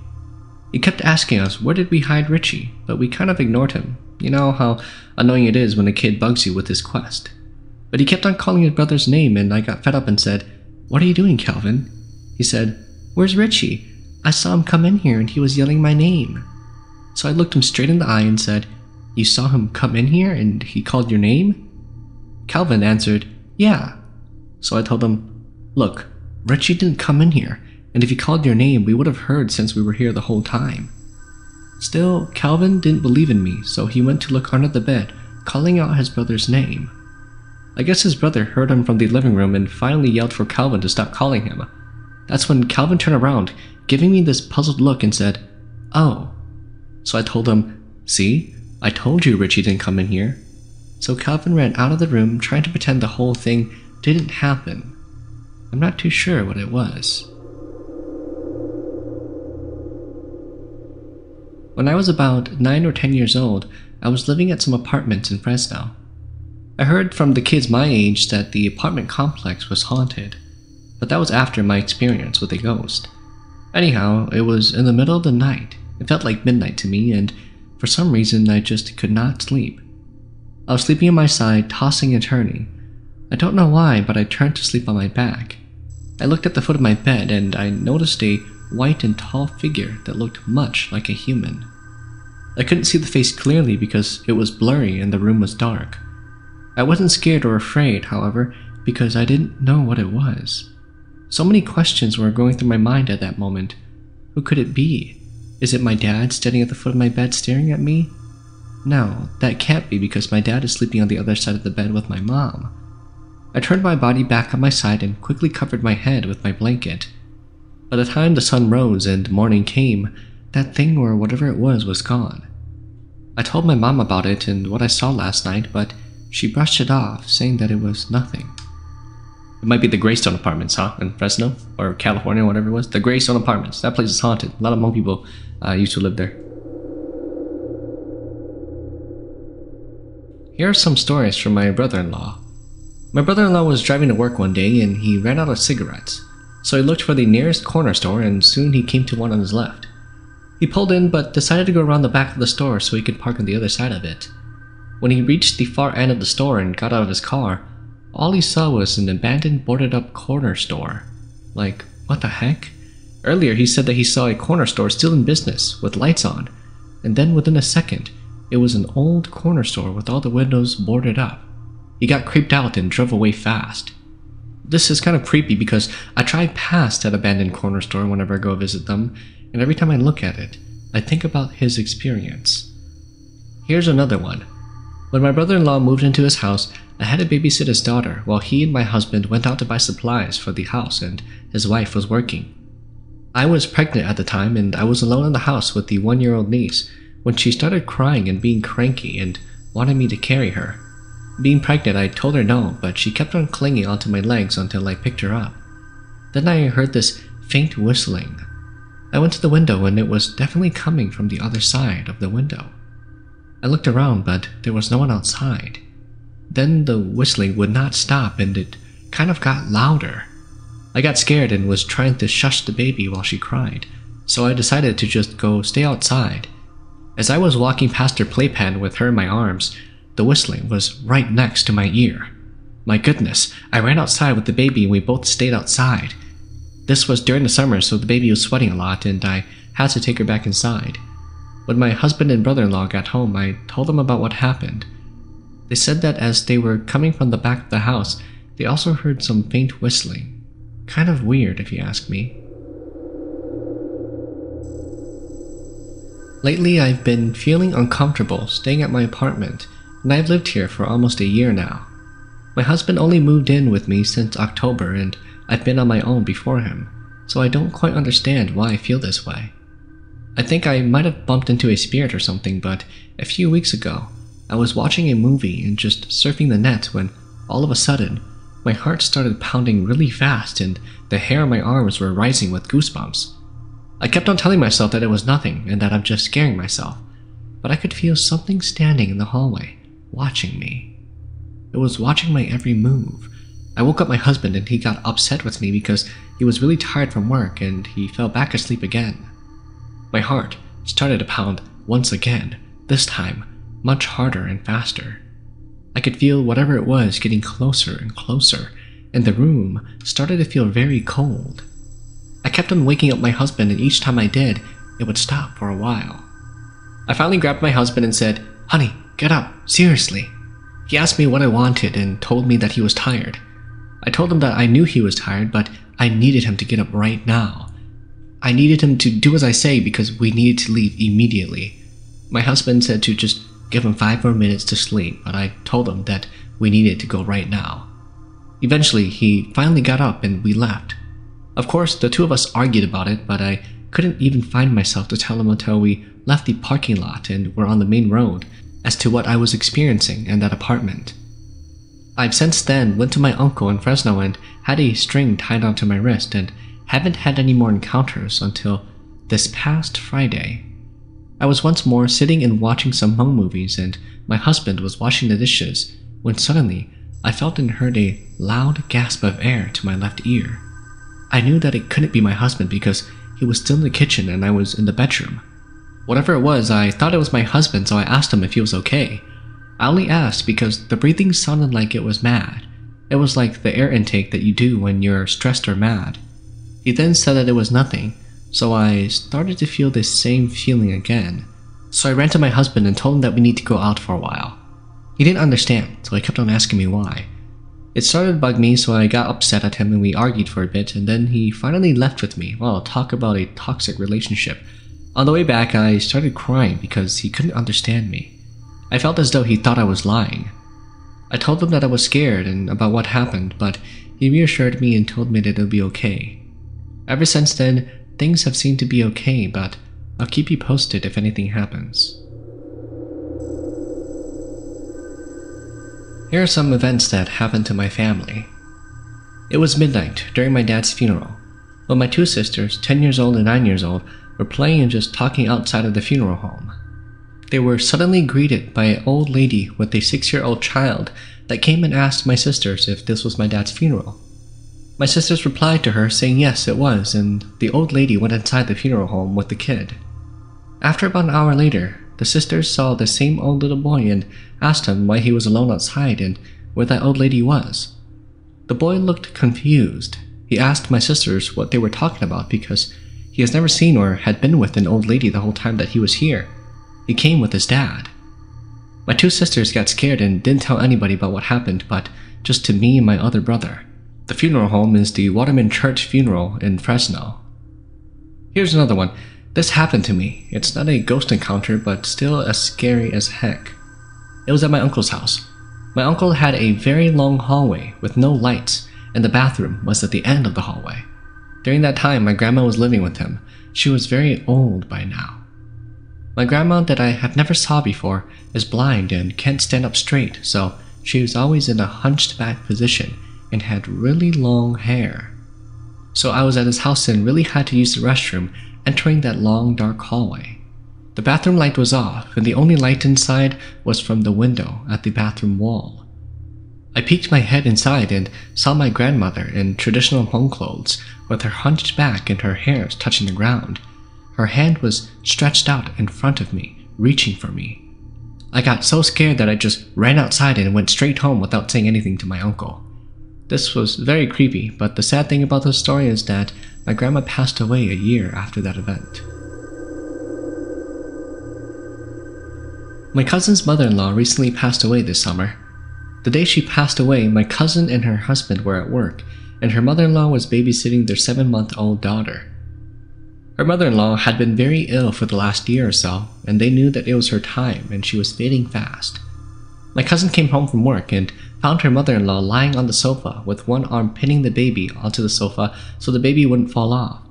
He kept asking us where did we hide Richie, but we kind of ignored him. You know how annoying it is when a kid bugs you with his quest. But he kept on calling his brother's name and I got fed up and said, "What are you doing, Calvin?" He said, "Where's Richie? I saw him come in here and he was yelling my name." So I looked him straight in the eye and said, "You saw him come in here and he called your name?" Calvin answered, "Yeah." So I told him, "Look, Richie didn't come in here, and if he called your name, we would have heard since we were here the whole time." Still, Calvin didn't believe in me, so he went to look under the bed, calling out his brother's name. I guess his brother heard him from the living room and finally yelled for Calvin to stop calling him. That's when Calvin turned around, giving me this puzzled look and said, "Oh." So I told him, "See, I told you Richie didn't come in here." So Calvin ran out of the room trying to pretend the whole thing didn't happen. I'm not too sure what it was. When I was about 9 or 10 years old, I was living at some apartments in Fresno. I heard from the kids my age that the apartment complex was haunted, but that was after my experience with a ghost. Anyhow, it was in the middle of the night. It felt like midnight to me, and for some reason I just could not sleep. I was sleeping on my side, tossing and turning. I don't know why, but I turned to sleep on my back. I looked at the foot of my bed and I noticed a white and tall figure that looked much like a human. I couldn't see the face clearly because it was blurry and the room was dark. I wasn't scared or afraid, however, because I didn't know what it was. So many questions were going through my mind at that moment. Who could it be? Is it my dad standing at the foot of my bed staring at me? No, that can't be because my dad is sleeping on the other side of the bed with my mom. I turned my body back on my side and quickly covered my head with my blanket. By the time the sun rose and morning came, that thing or whatever it was gone. I told my mom about it and what I saw last night, but she brushed it off, saying that it was nothing. It might be the Greystone Apartments, huh? In Fresno? Or California, whatever it was. The Greystone Apartments. That place is haunted. A lot of Hmong people used to live there. Here are some stories from my brother-in-law. My brother-in-law was driving to work one day and he ran out of cigarettes. So he looked for the nearest corner store and soon he came to one on his left. He pulled in but decided to go around the back of the store so he could park on the other side of it. When he reached the far end of the store and got out of his car, all he saw was an abandoned boarded-up corner store. Like, what the heck? Earlier he said that he saw a corner store still in business, with lights on, and then within a second, it was an old corner store with all the windows boarded up. He got creeped out and drove away fast. This is kind of creepy because I drive past that abandoned corner store whenever I go visit them, and every time I look at it, I think about his experience. Here's another one. When my brother-in-law moved into his house, I had to babysit his daughter while he and my husband went out to buy supplies for the house and his wife was working. I was pregnant at the time and I was alone in the house with the 1-year-old niece when she started crying and being cranky and wanted me to carry her. Being pregnant, I told her no, but she kept on clinging onto my legs until I picked her up. Then I heard this faint whistling. I went to the window and it was definitely coming from the other side of the window. I looked around, but there was no one outside. Then the whistling would not stop and it kind of got louder. I got scared and was trying to shush the baby while she cried, so I decided to just go stay outside. As I was walking past her playpen with her in my arms, the whistling was right next to my ear. My goodness, I ran outside with the baby and we both stayed outside. This was during the summer, so the baby was sweating a lot and I had to take her back inside. When my husband and brother-in-law got home, I told them about what happened. They said that as they were coming from the back of the house, they also heard some faint whistling. Kind of weird if you ask me. Lately, I've been feeling uncomfortable staying at my apartment, and I've lived here for almost a year now. My husband only moved in with me since October, and I've been on my own before him, so I don't quite understand why I feel this way. I think I might have bumped into a spirit or something, but a few weeks ago, I was watching a movie and just surfing the net when, all of a sudden, my heart started pounding really fast and the hair on my arms were rising with goosebumps. I kept on telling myself that it was nothing and that I'm just scaring myself, but I could feel something standing in the hallway, watching me. It was watching my every move. I woke up my husband and he got upset with me because he was really tired from work and he fell back asleep again. My heart started to pound once again, this time much harder and faster. I could feel whatever it was getting closer and closer, and the room started to feel very cold. I kept on waking up my husband, and each time I did, it would stop for a while. I finally grabbed my husband and said, "Honey, get up, seriously." He asked me what I wanted and told me that he was tired. I told him that I knew he was tired, but I needed him to get up right now. I needed him to do as I say because we needed to leave immediately. My husband said to just give him 5 more minutes to sleep, but I told him that we needed to go right now. Eventually, he finally got up and we left. Of course, the two of us argued about it, but I couldn't even find myself to tell him until we left the parking lot and were on the main road as to what I was experiencing in that apartment. I've since then went to my uncle in Fresno and had a string tied onto my wrist and haven't had any more encounters until this past Friday. I was once more sitting and watching some Hmong movies, and my husband was washing the dishes when suddenly I felt and heard a loud gasp of air to my left ear. I knew that it couldn't be my husband because he was still in the kitchen and I was in the bedroom. Whatever it was, I thought it was my husband, so I asked him if he was okay. I only asked because the breathing sounded like it was mad. It was like the air intake that you do when you're stressed or mad. He then said that it was nothing, so I started to feel this same feeling again. So I ran to my husband and told him that we need to go out for a while. He didn't understand, so he kept on asking me why. It started to bug me, so I got upset at him and we argued for a bit, and then he finally left with me. Well, talk about a toxic relationship. On the way back, I started crying because he couldn't understand me. I felt as though he thought I was lying. I told him that I was scared and about what happened, but he reassured me and told me that it'll be okay. Ever since then, things have seemed to be okay, but I'll keep you posted if anything happens. Here are some events that happened to my family. It was midnight during my dad's funeral, when my two sisters, 10 years old and 9 years old, were playing and just talking outside of the funeral home. They were suddenly greeted by an old lady with a 6-year-old child that came and asked my sisters if this was my dad's funeral. My sisters replied to her saying yes, it was, and the old lady went inside the funeral home with the kid. After about an hour later, the sisters saw the same old little boy and asked him why he was alone outside and where that old lady was. The boy looked confused. He asked my sisters what they were talking about because he has never seen or had been with an old lady the whole time that he was here. He came with his dad. My two sisters got scared and didn't tell anybody about what happened, but just to me and my other brother. The funeral home is the Waterman Church Funeral in Fresno. Here's another one. This happened to me. It's not a ghost encounter, but still as scary as heck. It was at my uncle's house. My uncle had a very long hallway with no lights, and the bathroom was at the end of the hallway. During that time, my grandma was living with him. She was very old by now. My grandma, that I have never saw before, is blind and can't stand up straight, so she was always in a hunched back position and had really long hair. So I was at his house and really had to use the restroom, entering that long dark hallway. The bathroom light was off, and the only light inside was from the window at the bathroom wall. I peeked my head inside and saw my grandmother in traditional Hmong clothes, with her hunched back and her hair touching the ground. Her hand was stretched out in front of me, reaching for me. I got so scared that I just ran outside and went straight home without saying anything to my uncle. This was very creepy, but the sad thing about this story is that my grandma passed away a year after that event. My cousin's mother-in-law recently passed away this summer. The day she passed away, my cousin and her husband were at work, and her mother-in-law was babysitting their 7-month-old daughter. Her mother-in-law had been very ill for the last year or so, and they knew that it was her time and she was fading fast. My cousin came home from work and found her mother-in-law lying on the sofa with one arm pinning the baby onto the sofa so the baby wouldn't fall off.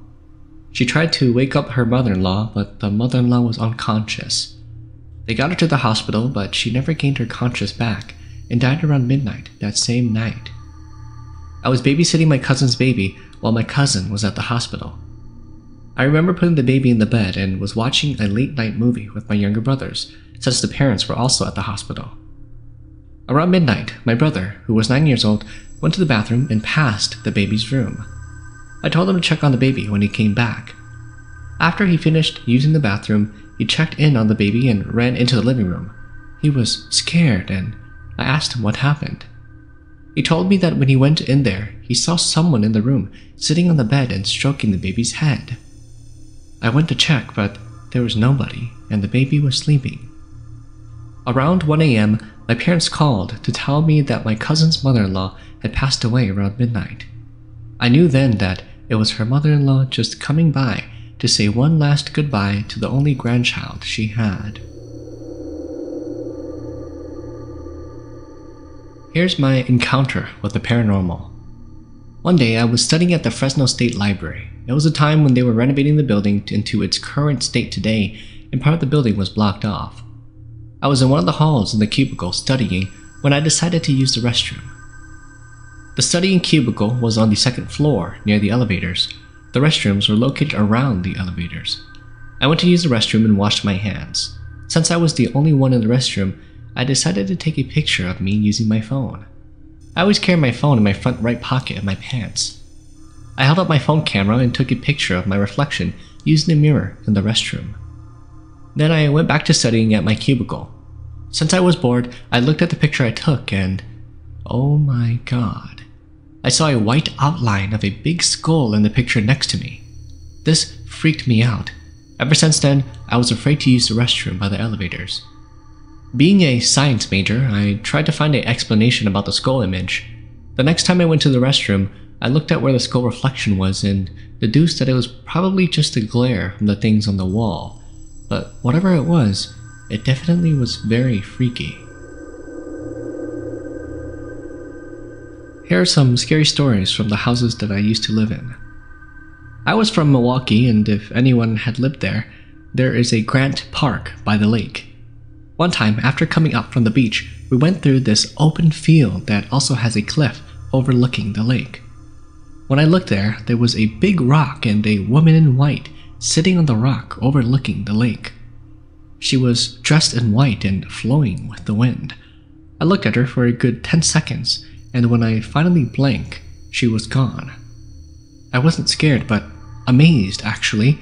She tried to wake up her mother-in-law, but the mother-in-law was unconscious. They got her to the hospital, but she never gained her conscience back and died around midnight that same night. I was babysitting my cousin's baby while my cousin was at the hospital. I remember putting the baby in the bed and was watching a late-night movie with my younger brothers, since the parents were also at the hospital. Around midnight, my brother, who was 9 years old, went to the bathroom and passed the baby's room. I told him to check on the baby when he came back. After he finished using the bathroom, he checked in on the baby and ran into the living room. He was scared, and I asked him what happened. He told me that when he went in there, he saw someone in the room sitting on the bed and stroking the baby's head. I went to check, but there was nobody, and the baby was sleeping. Around 1 a.m., my parents called to tell me that my cousin's mother-in-law had passed away around midnight. I knew then that it was her mother-in-law just coming by to say one last goodbye to the only grandchild she had. Here's my encounter with the paranormal. One day I was studying at the Fresno State Library. It was a time when they were renovating the building into its current state today, and part of the building was blocked off. I was in one of the halls in the cubicle studying when I decided to use the restroom. The studying cubicle was on the second floor near the elevators. The restrooms were located around the elevators. I went to use the restroom and washed my hands. Since I was the only one in the restroom, I decided to take a picture of me using my phone. I always carry my phone in my front right pocket of my pants. I held up my phone camera and took a picture of my reflection using a mirror in the restroom. Then I went back to studying at my cubicle. Since I was bored, I looked at the picture I took and, oh my god, I saw a white outline of a big skull in the picture next to me. This freaked me out. Ever since then, I was afraid to use the restroom by the elevators. Being a science major, I tried to find an explanation about the skull image. The next time I went to the restroom, I looked at where the skull reflection was and deduced that it was probably just a glare from the things on the wall. But whatever it was, it definitely was very freaky. Here are some scary stories from the houses that I used to live in. I was from Milwaukee, and if anyone had lived there, there is a Grant Park by the lake. One time, after coming up from the beach, we went through this open field that also has a cliff overlooking the lake. When I looked there, there was a big rock and a woman in white sitting on the rock overlooking the lake. She was dressed in white and flowing with the wind. I looked at her for a good 10 seconds, and when I finally blinked, she was gone. I wasn't scared, but amazed, actually.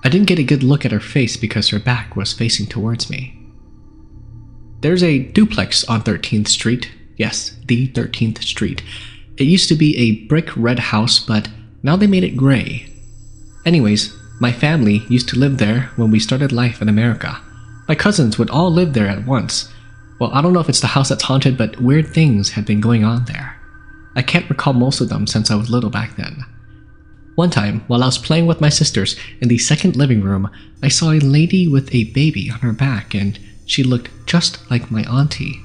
I didn't get a good look at her face because her back was facing towards me. There's a duplex on 13th Street. Yes, the 13th Street. It used to be a brick red house, but now they made it gray. Anyways, my family used to live there when we started life in America. My cousins would all live there at once. Well, I don't know if it's the house that's haunted, but weird things had been going on there. I can't recall most of them since I was little back then. One time, while I was playing with my sisters in the second living room, I saw a lady with a baby on her back, and she looked just like my auntie.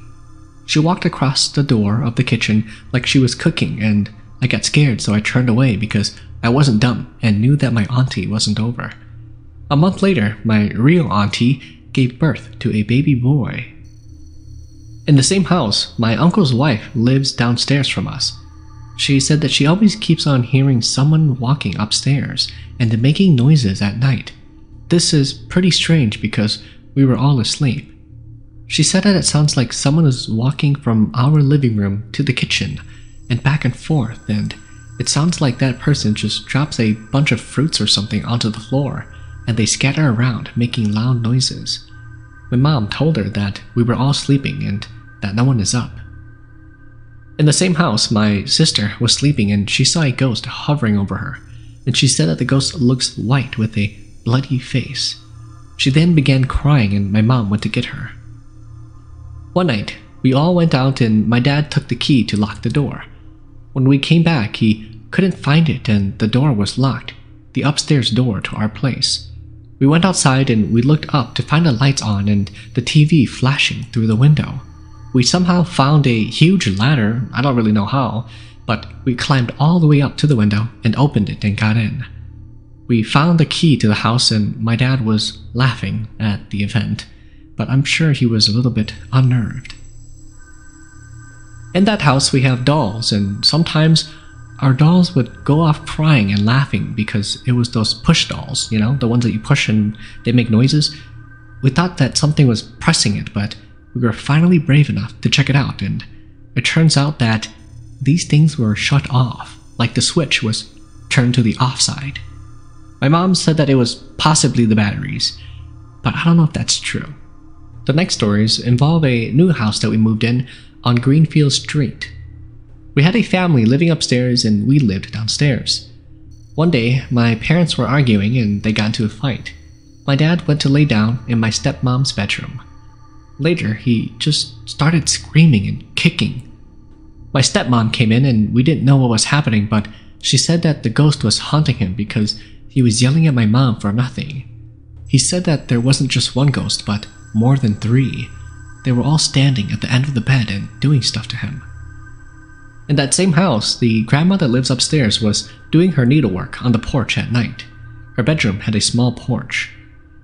She walked across the door of the kitchen like she was cooking, and I got scared, so I turned away because I wasn't dumb and knew that my auntie wasn't over. A month later, my real auntie gave birth to a baby boy. In the same house, my uncle's wife lives downstairs from us. She said that she always keeps on hearing someone walking upstairs and making noises at night. This is pretty strange because we were all asleep. She said that it sounds like someone is walking from our living room to the kitchen and back and forth, and it sounds like that person just drops a bunch of fruits or something onto the floor and they scatter around making loud noises. My mom told her that we were all sleeping and that no one is up. In the same house, my sister was sleeping and she saw a ghost hovering over her, and she said that the ghost looks white with a bloody face. She then began crying and my mom went to get her. One night, we all went out and my dad took the key to lock the door. When we came back, he couldn't find it and the door was locked, the upstairs door to our place. We went outside and we looked up to find the lights on and the TV flashing through the window. We somehow found a huge ladder, I don't really know how, but we climbed all the way up to the window and opened it and got in. We found the key to the house and my dad was laughing at the event, but I'm sure he was a little bit unnerved. In that house we have dolls, and sometimes our dolls would go off crying and laughing because it was those push dolls, you know, the ones that you push and they make noises. We thought that something was pressing it, but we were finally brave enough to check it out, and it turns out that these things were shut off, like the switch was turned to the off side. My mom said that it was possibly the batteries, but I don't know if that's true. The next stories involve a new house that we moved in on Greenfield Street. We had a family living upstairs and we lived downstairs. One day, my parents were arguing and they got into a fight. My dad went to lay down in my stepmom's bedroom. Later, he just started screaming and kicking. My stepmom came in and we didn't know what was happening, but she said that the ghost was haunting him because he was yelling at my mom for nothing. He said that there wasn't just one ghost, but more than 3. They were all standing at the end of the bed and doing stuff to him. In that same house, the grandma that lives upstairs was doing her needlework on the porch at night. Her bedroom had a small porch.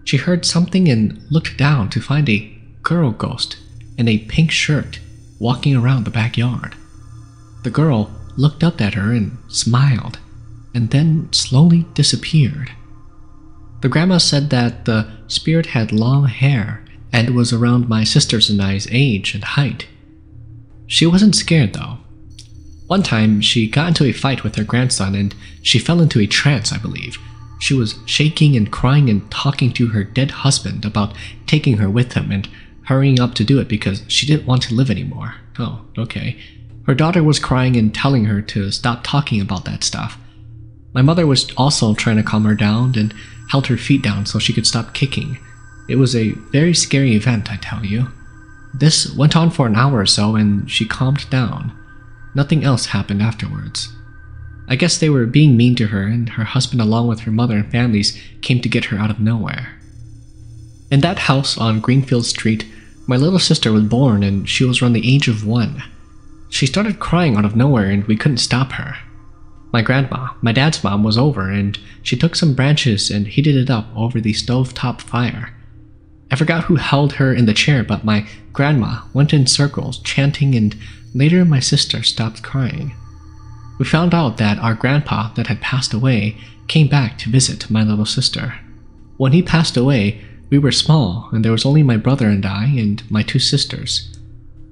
She heard something and looked down to find a girl ghost in a pink shirt walking around the backyard. The girl looked up at her and smiled, and then slowly disappeared. The grandma said that the spirit had long hair and was around my sisters and I's age and height. She wasn't scared though. One time, she got into a fight with her grandson and she fell into a trance, I believe. She was shaking and crying and talking to her dead husband about taking her with him and hurrying up to do it because she didn't want to live anymore. Oh, okay. Her daughter was crying and telling her to stop talking about that stuff. My mother was also trying to calm her down and held her feet down so she could stop kicking. It was a very scary event, I tell you. This went on for an hour or so and she calmed down. Nothing else happened afterwards. I guess they were being mean to her and her husband along with her mother and families came to get her out of nowhere. In that house on Greenfield Street, my little sister was born and she was around the age of 1. She started crying out of nowhere and we couldn't stop her. My grandma, my dad's mom, was over and she took some branches and heated it up over the stovetop fire. I forgot who held her in the chair, but my grandma went in circles chanting and later my sister stopped crying. We found out that our grandpa that had passed away came back to visit my little sister. When he passed away, we were small and there was only my brother and I and my 2 sisters.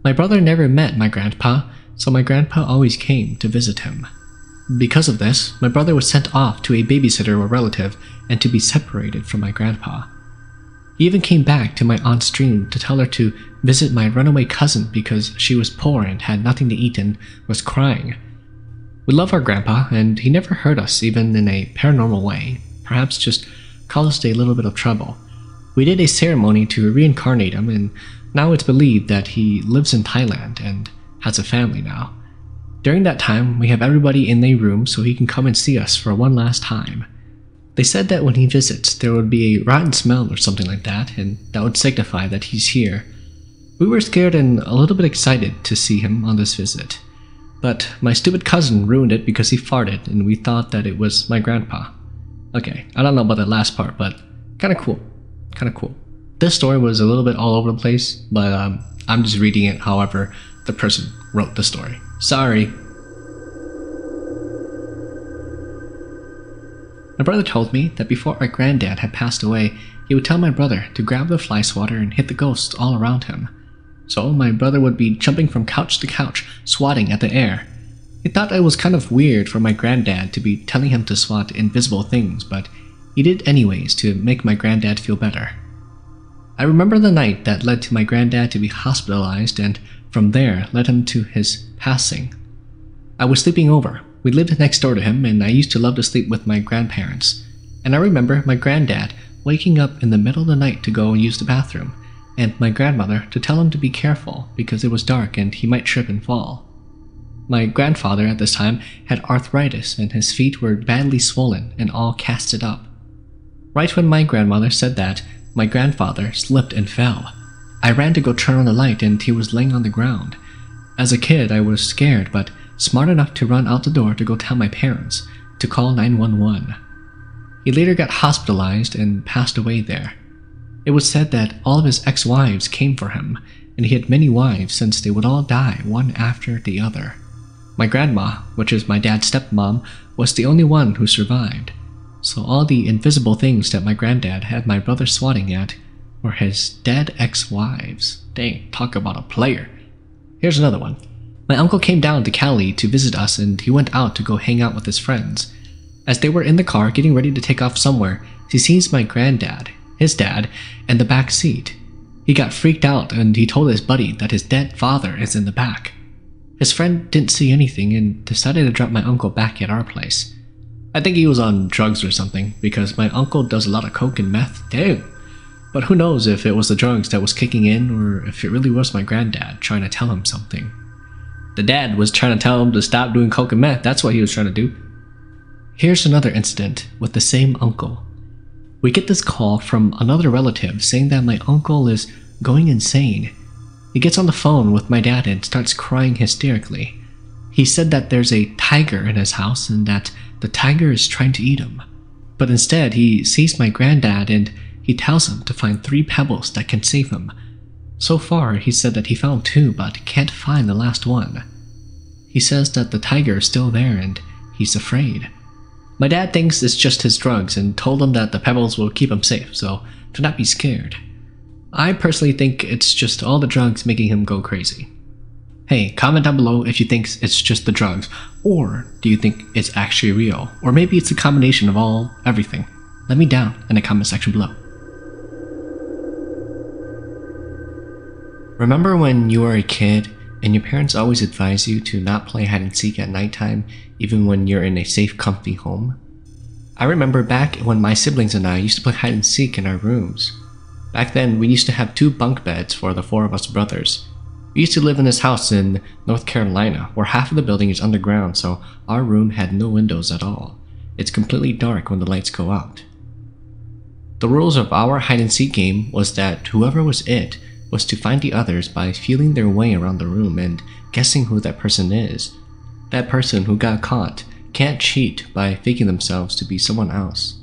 My brother never met my grandpa, so my grandpa always came to visit him. Because of this, my brother was sent off to a babysitter or relative and to be separated from my grandpa. He even came back to my aunt's dream to tell her to visit my runaway cousin because she was poor and had nothing to eat and was crying. We love our grandpa and he never hurt us even in a paranormal way, perhaps just caused a little bit of trouble. We did a ceremony to reincarnate him and now it's believed that he lives in Thailand and has a family now. During that time, we have everybody in their room so he can come and see us for one last time. They said that when he visits, there would be a rotten smell or something like that, and that would signify that he's here. We were scared and a little bit excited to see him on this visit. But my stupid cousin ruined it because he farted and we thought that it was my grandpa. Okay, I don't know about that last part, but kinda cool. Kinda cool. This story was a little bit all over the place, but I'm just reading it however the person wrote the story. Sorry. My brother told me that before our granddad had passed away, he would tell my brother to grab the fly swatter and hit the ghosts all around him. So my brother would be jumping from couch to couch, swatting at the air. He thought it was kind of weird for my granddad to be telling him to swat invisible things, but he did anyways to make my granddad feel better. I remember the night that led to my granddad to be hospitalized and from there led him to his passing. I was sleeping over. We lived next door to him and I used to love to sleep with my grandparents. And I remember my granddad waking up in the middle of the night to go and use the bathroom, and my grandmother to tell him to be careful because it was dark and he might trip and fall. My grandfather at this time had arthritis and his feet were badly swollen and all casted up. Right when my grandmother said that, my grandfather slipped and fell. I ran to go turn on the light and he was laying on the ground. As a kid, I was scared but smart enough to run out the door to go tell my parents, to call 911. He later got hospitalized and passed away there. It was said that all of his ex-wives came for him, and he had many wives since they would all die one after the other. My grandma, which is my dad's stepmom, was the only one who survived. So all the invisible things that my granddad had my brother swatting at were his dead ex-wives. Dang, talk about a player. Here's another one. My uncle came down to Cali to visit us and he went out to go hang out with his friends. As they were in the car getting ready to take off somewhere, he sees my granddad, his dad, in the back seat. He got freaked out and he told his buddy that his dead father is in the back. His friend didn't see anything and decided to drop my uncle back at our place. I think he was on drugs or something, because my uncle does a lot of coke and meth, dang. But who knows if it was the drugs that was kicking in, or if it really was my granddad trying to tell him something. The dad was trying to tell him to stop doing coke and meth, that's what he was trying to do. Here's another incident with the same uncle. We get this call from another relative saying that my uncle is going insane. He gets on the phone with my dad and starts crying hysterically. He said that there's a tiger in his house and that the tiger is trying to eat him. But instead, he sees my granddad and he tells him to find 3 pebbles that can save him. So far, he said that he found 2 but can't find the last one. He says that the tiger is still there and he's afraid. My dad thinks it's just his drugs and told him that the pebbles will keep him safe, so do not be scared. I personally think it's just all the drugs making him go crazy. Hey, comment down below if you think it's just the drugs, or do you think it's actually real, or maybe it's a combination of everything. Let me down in the comment section below. Remember when you were a kid and your parents always advise you to not play hide and seek at nighttime even when you're in a safe, comfy home? I remember back when my siblings and I used to play hide and seek in our rooms. Back then, we used to have 2 bunk beds for the 4 of us brothers. We used to live in this house in North Carolina, where half of the building is underground, so our room had no windows at all. It's completely dark when the lights go out. The rules of our hide and seek game was that whoever was to find the others by feeling their way around the room and guessing who that person is. That person who got caught can't cheat by faking themselves to be someone else.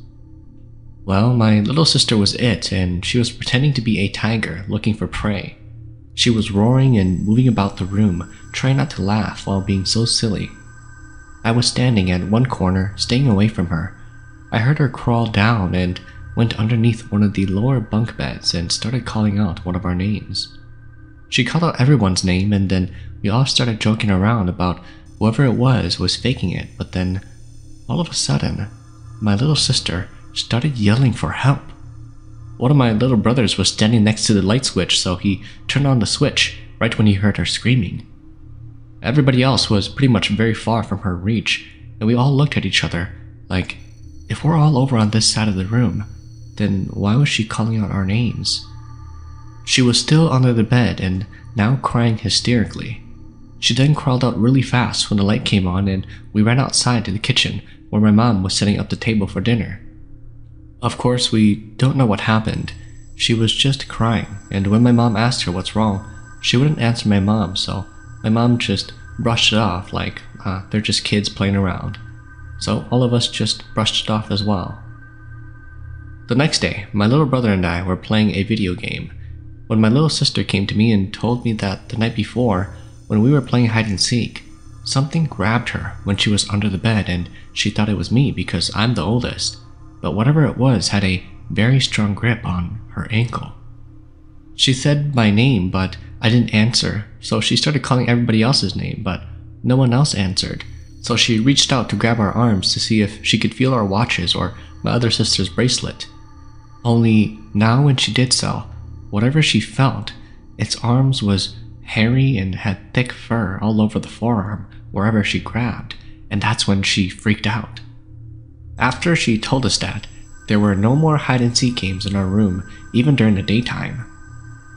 Well, my little sister was and she was pretending to be a tiger looking for prey. She was roaring and moving about the room, trying not to laugh while being so silly. I was standing at one corner, staying away from her. I heard her crawl down and went underneath one of the lower bunk beds and started calling out one of our names. She called out everyone's name and then we all started joking around about whoever it was faking it, but then, all of a sudden, my little sister started yelling for help. One of my little brothers was standing next to the light switch, so he turned on the switch right when he heard her screaming. Everybody else was pretty much very far from her reach, and we all looked at each other like, if we're all over on this side of the room, then why was she calling out our names? She was still under the bed and now crying hysterically. She then crawled out really fast when the light came on and we ran outside to the kitchen where my mom was setting up the table for dinner. Of course, we don't know what happened. She was just crying, and when my mom asked her what's wrong, she wouldn't answer my mom, so my mom just brushed it off like, they're just kids playing around. So all of us just brushed it off as well. The next day, my little brother and I were playing a video game when my little sister came to me and told me that the night before, when we were playing hide and seek, something grabbed her when she was under the bed and she thought it was me because I'm the oldest, but whatever it was had a very strong grip on her ankle. She said my name, but I didn't answer, so she started calling everybody else's name, but no one else answered. So she reached out to grab our arms to see if she could feel our watches or my other sister's bracelet. Only now when she did so, whatever she felt, its arms was hairy and had thick fur all over the forearm wherever she grabbed, and that's when she freaked out. After she told us that, there were no more hide-and-seek games in our room, even during the daytime.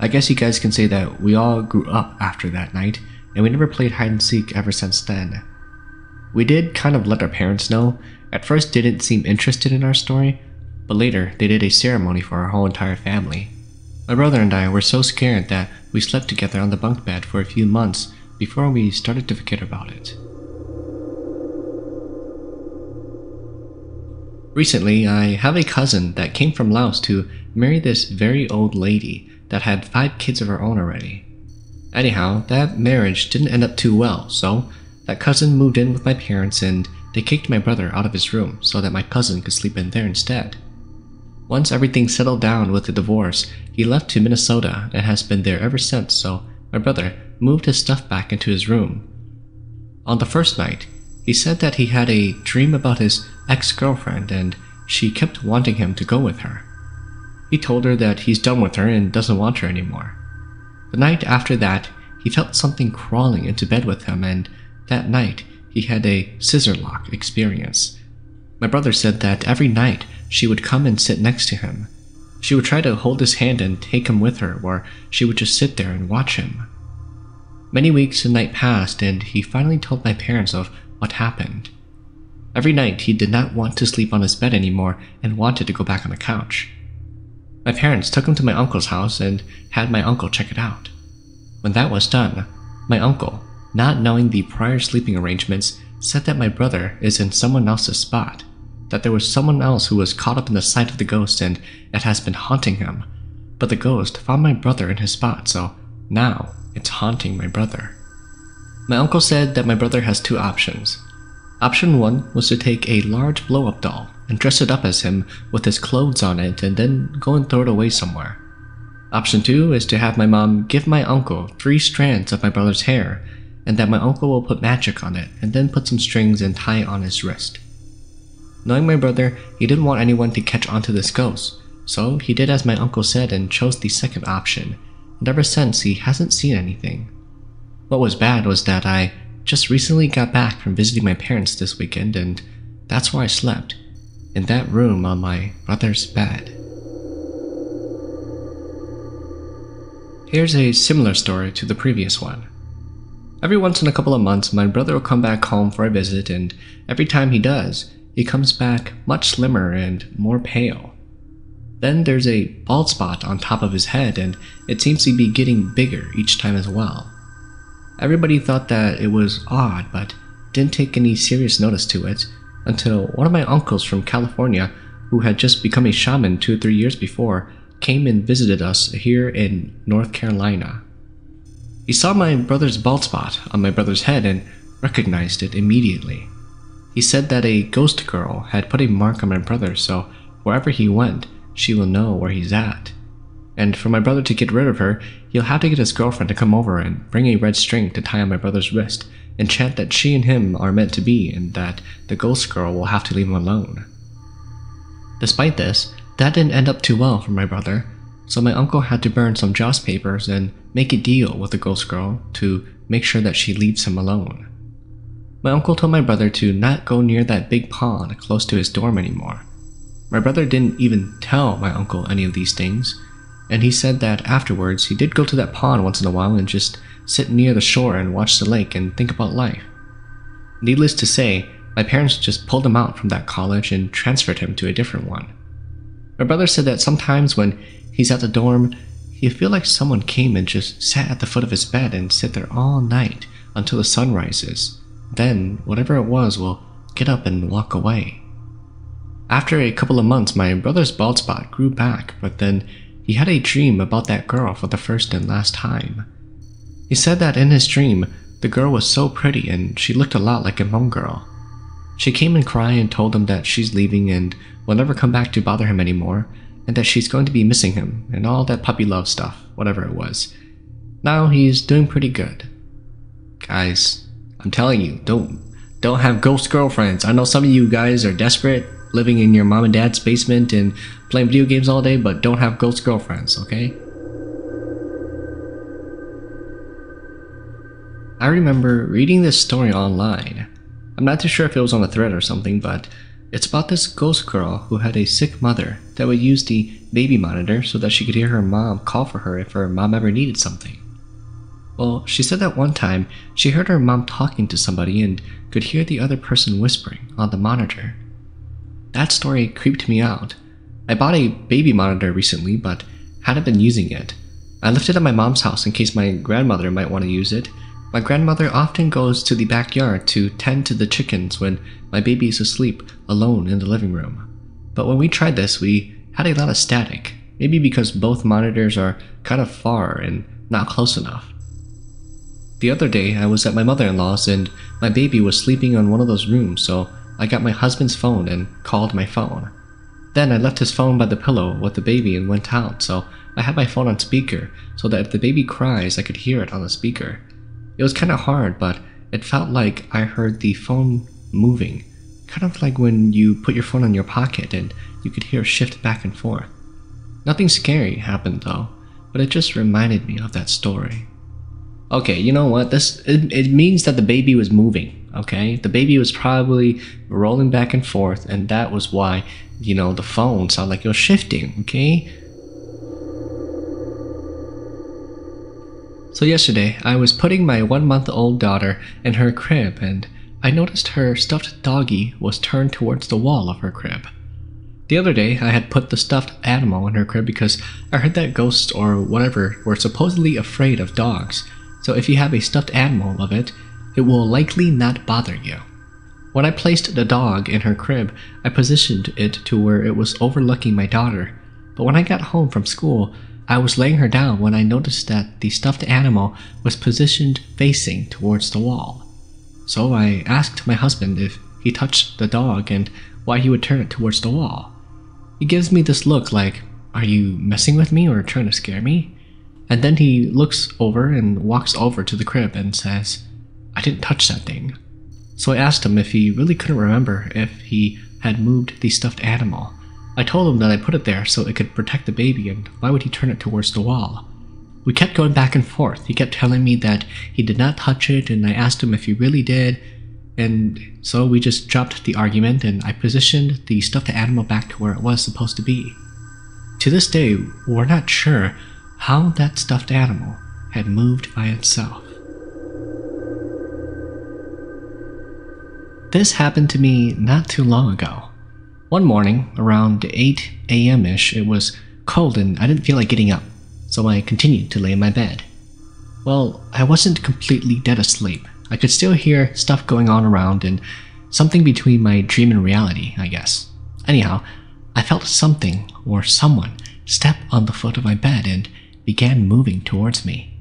I guess you guys can say that we all grew up after that night, and we never played hide-and-seek ever since then. We did kind of let our parents know. At first they didn't seem interested in our story, but later they did a ceremony for our whole entire family. My brother and I were so scared that we slept together on the bunk bed for a few months before we started to forget about it. Recently, I have a cousin that came from Laos to marry this very old lady that had 5 kids of her own already. Anyhow, that marriage didn't end up too well, so that cousin moved in with my parents and they kicked my brother out of his room so that my cousin could sleep in there instead. Once everything settled down with the divorce, he left to Minnesota and has been there ever since, so my brother moved his stuff back into his room. On the first night, he said that he had a dream about his ex-girlfriend and she kept wanting him to go with her. He told her that he's done with her and doesn't want her anymore. The night after that, he felt something crawling into bed with him, and that night he had a scissor lock experience. My brother said that every night she would come and sit next to him. She would try to hold his hand and take him with her, or she would just sit there and watch him. Many weeks and nights passed, and he finally told my parents of what happened. Every night he did not want to sleep on his bed anymore and wanted to go back on the couch. My parents took him to my uncle's house and had my uncle check it out. When that was done, my uncle, not knowing the prior sleeping arrangements, said that my brother is in someone else's spot, that there was someone else who was caught up in the sight of the ghost and it has been haunting him, but the ghost found my brother in his spot, so now it's haunting my brother. My uncle said that my brother has two options. Option 1 was to take a large blow-up doll and dress it up as him with his clothes on it and then go and throw it away somewhere. Option 2 is to have my mom give my uncle 3 strands of my brother's hair, and that my uncle will put magic on it and then put some strings and tie it on his wrist. Knowing my brother, he didn't want anyone to catch onto this ghost, so he did as my uncle said and chose the second option, and ever since he hasn't seen anything. What was bad was that I just recently got back from visiting my parents this weekend, and that's where I slept, in that room on my brother's bed. Here's a similar story to the previous one. Every once in a couple of months, my brother will come back home for a visit, and every time he does, he comes back much slimmer and more pale. Then there's a bald spot on top of his head, and it seems to be getting bigger each time as well. Everybody thought that it was odd, but didn't take any serious notice to it until one of my uncles from California, who had just become a shaman 2 or 3 years before, came and visited us here in North Carolina. He saw my brother's bald spot on my brother's head and recognized it immediately. He said that a ghost girl had put a mark on my brother, so wherever he went, she will know where he's at. And for my brother to get rid of her, he'll have to get his girlfriend to come over and bring a red string to tie on my brother's wrist and chant that she and him are meant to be and that the ghost girl will have to leave him alone. Despite this, that didn't end up too well for my brother, so my uncle had to burn some joss papers and make a deal with the ghost girl to make sure that she leaves him alone. My uncle told my brother to not go near that big pond close to his dorm anymore. My brother didn't even tell my uncle any of these things, and he said that afterwards he did go to that pond once in a while and just sit near the shore and watch the lake and think about life. Needless to say, my parents just pulled him out from that college and transferred him to a different one. My brother said that sometimes when he's at the dorm, he'd feel like someone came and just sat at the foot of his bed and sit there all night until the sun rises. Then, whatever it was will get up and walk away. After a couple of months, my brother's bald spot grew back, but then he had a dream about that girl for the first and last time. He said that in his dream, the girl was so pretty and she looked a lot like a Hmong girl. She came and cried and told him that she's leaving and will never come back to bother him anymore, and that she's going to be missing him and all that puppy love stuff, whatever it was. Now he's doing pretty good. Guys, I'm telling you, don't have ghost girlfriends. I know some of you guys are desperate, living in your mom and dad's basement and playing video games all day, but don't have ghost girlfriends, okay? I remember reading this story online. I'm not too sure if it was on a thread or something, but it's about this ghost girl who had a sick mother that would use the baby monitor so that she could hear her mom call for her if her mom ever needed something. Well, she said that one time she heard her mom talking to somebody and could hear the other person whispering on the monitor. That story creeped me out. I bought a baby monitor recently, but hadn't been using it. I left it at my mom's house in case my grandmother might want to use it. My grandmother often goes to the backyard to tend to the chickens when my baby is asleep alone in the living room. But when we tried this, we had a lot of static, maybe because both monitors are kind of far and not close enough. The other day, I was at my mother-in-law's and my baby was sleeping on one of those rooms, so I got my husband's phone and called my phone. Then I left his phone by the pillow with the baby and went out, so I had my phone on speaker so that if the baby cries, I could hear it on the speaker. It was kind of hard, but it felt like I heard the phone moving, kind of like when you put your phone in your pocket and you could hear it shift back and forth. Nothing scary happened though, but it just reminded me of that story. Okay, you know what? It means that the baby was moving, okay? The baby was probably rolling back and forth, and that was why, the phone sounded like it was shifting, okay? So yesterday, I was putting my 1-month-old daughter in her crib, and I noticed her stuffed doggy was turned towards the wall of her crib. The other day, I had put the stuffed animal in her crib because I heard that ghosts or whatever were supposedly afraid of dogs. So if you have a stuffed animal of it, it will likely not bother you. When I placed the dog in her crib, I positioned it to where it was overlooking my daughter. But when I got home from school, I was laying her down when I noticed that the stuffed animal was positioned facing towards the wall. So I asked my husband if he touched the dog and why he would turn it towards the wall. He gives me this look like, "Are you messing with me or trying to scare me?" And then he looks over and walks over to the crib and says, "I didn't touch that thing." So I asked him if he really couldn't remember if he had moved the stuffed animal. I told him that I put it there so it could protect the baby, and why would he turn it towards the wall? We kept going back and forth. He kept telling me that he did not touch it, and I asked him if he really did. And so we just dropped the argument, and I positioned the stuffed animal back to where it was supposed to be. To this day, we're not sure how that stuffed animal had moved by itself. This happened to me not too long ago. One morning, around 8 a.m.-ish, it was cold and I didn't feel like getting up, so I continued to lay in my bed. Well, I wasn't completely dead asleep. I could still hear stuff going on around and something between my dream and reality, I guess. Anyhow, I felt something or someone step on the foot of my bed and began moving towards me.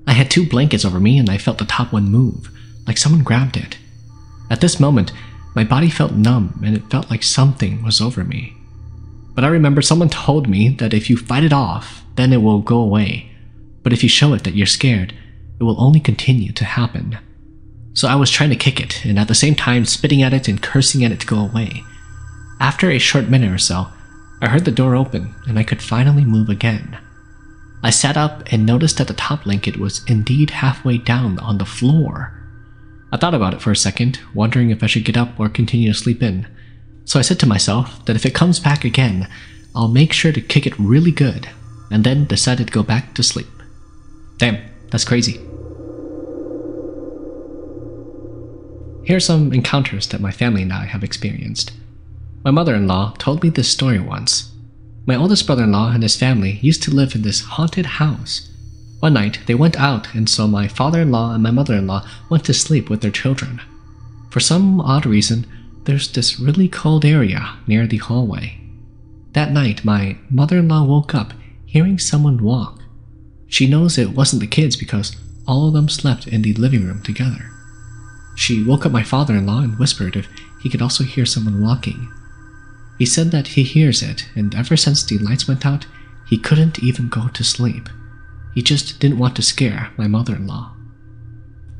I had 2 blankets over me and I felt the top one move, like someone grabbed it. At this moment, my body felt numb and it felt like something was over me. But I remember someone told me that if you fight it off, then it will go away. But if you show it that you're scared, it will only continue to happen. So I was trying to kick it, and at the same time spitting at it and cursing at it to go away. After a short minute or so, I heard the door open and I could finally move again. I sat up and noticed that the top blanket was indeed halfway down on the floor. I thought about it for a second, wondering if I should get up or continue to sleep in. So I said to myself that if it comes back again, I'll make sure to kick it really good, and then decided to go back to sleep. Damn, that's crazy. Here are some encounters that my family and I have experienced. My mother-in-law told me this story once. My oldest brother-in-law and his family used to live in this haunted house. One night, they went out, and so my father-in-law and my mother-in-law went to sleep with their children. For some odd reason, there's this really cold area near the hallway. That night, my mother-in-law woke up hearing someone walk. She knows it wasn't the kids because all of them slept in the living room together. She woke up my father-in-law and whispered if he could also hear someone walking. He said that he hears it, and ever since the lights went out, he couldn't even go to sleep. He just didn't want to scare my mother-in-law.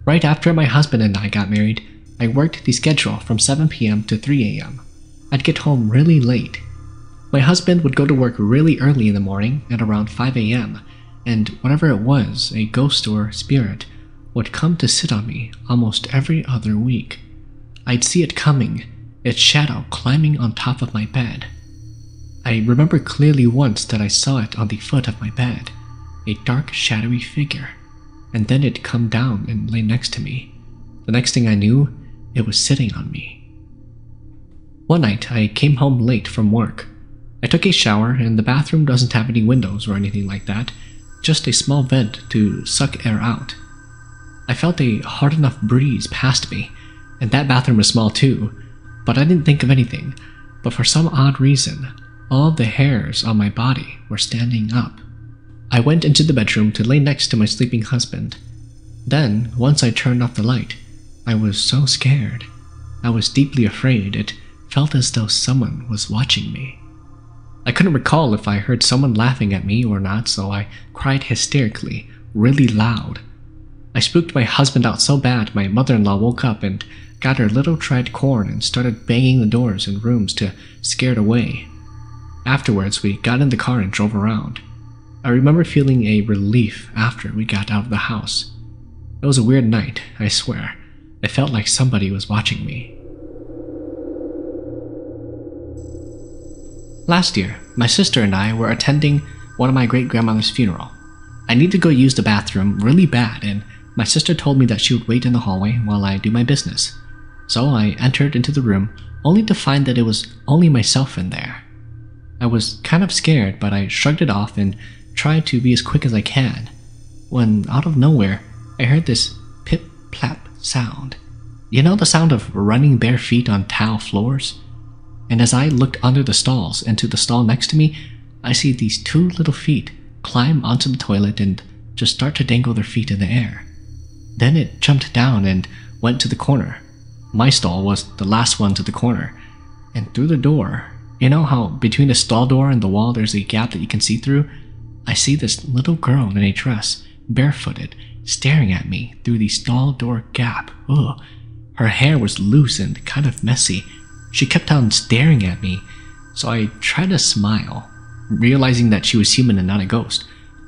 Right after my husband and I got married, I worked the schedule from 7 p.m. to 3 a.m. I'd get home really late. My husband would go to work really early in the morning at around 5 a.m., and whatever it was, a ghost or spirit, would come to sit on me almost every other week. I'd see it coming, its shadow climbing on top of my bed. I remember clearly once that I saw it on the foot of my bed, a dark shadowy figure, and then it'd come down and lay next to me. The next thing I knew, it was sitting on me. One night, I came home late from work. I took a shower, and the bathroom doesn't have any windows or anything like that, just a small vent to suck air out. I felt a hard enough breeze past me, and that bathroom was small too, but I didn't think of anything. But for some odd reason, all of the hairs on my body were standing up. I went into the bedroom to lay next to my sleeping husband. Then, once I turned off the light, I was so scared. I was deeply afraid. It felt as though someone was watching me. I couldn't recall if I heard someone laughing at me or not, so I cried hysterically, really loud. I spooked my husband out so bad my mother-in-law woke up and got her little dried corn and started banging the doors in rooms to scare it away. Afterwards, we got in the car and drove around. I remember feeling a relief after we got out of the house. It was a weird night, I swear. It felt like somebody was watching me. Last year, my sister and I were attending one of my great-grandmother's funeral. I needed to go use the bathroom really bad, and my sister told me that she would wait in the hallway while I do my business. So I entered into the room, only to find that it was only myself in there. I was kind of scared, but I shrugged it off and tried to be as quick as I can, when out of nowhere, I heard this pip-plap sound. You know the sound of running bare feet on tile floors? And as I looked under the stalls into the stall next to me, I see these two little feet climb onto the toilet and just start to dangle their feet in the air. Then it jumped down and went to the corner. My stall was the last one to the corner, and through the door, you know how between the stall door and the wall there's a gap that you can see through? I see this little girl in a dress, barefooted, staring at me through the stall door gap. Ugh. Her hair was loose and kind of messy. She kept on staring at me, so I tried to smile, realizing that she was human and not a ghost.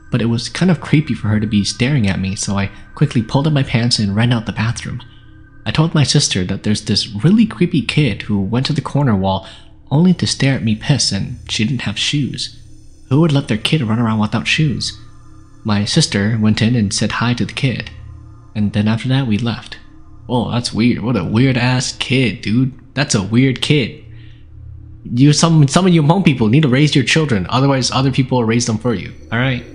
But it was kind of creepy for her to be staring at me, so I quickly pulled up my pants and ran out the bathroom. I told my sister that there's this really creepy kid who went to the corner wall only to stare at me piss, and she didn't have shoes. Who would let their kid run around without shoes? My sister went in and said hi to the kid, and then after that we left. Oh, that's weird. What a weird-ass kid, dude. That's a weird kid. Some of you Hmong people need to raise your children, otherwise other people will raise them for you, alright?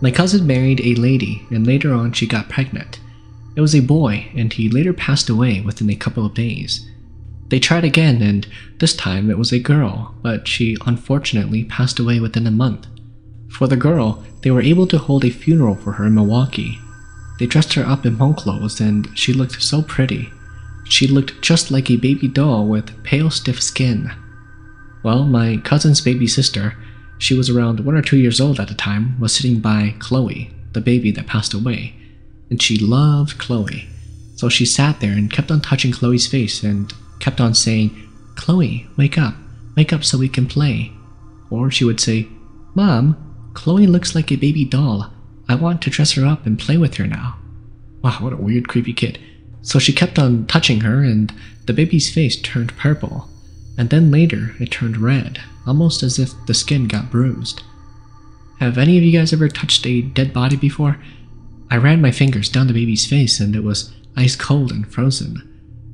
My cousin married a lady, and later on she got pregnant. It was a boy, and he later passed away within a couple of days. They tried again, and this time it was a girl, but she unfortunately passed away within a month. For the girl, they were able to hold a funeral for her in Milwaukee. They dressed her up in Hmong clothes, and she looked so pretty. She looked just like a baby doll with pale, stiff skin. Well, my cousin's baby sister, she was around 1 or 2 years old at the time, was sitting by Chloe, the baby that passed away, and she loved Chloe. So she sat there and kept on touching Chloe's face and kept on saying, "Chloe, wake up so we can play." Or she would say, "Mom, Chloe looks like a baby doll. I want to dress her up and play with her now." Wow, what a weird, creepy kid. So she kept on touching her, and the baby's face turned purple, and then later it turned red, almost as if the skin got bruised. Have any of you guys ever touched a dead body before? I ran my fingers down the baby's face and it was ice cold and frozen.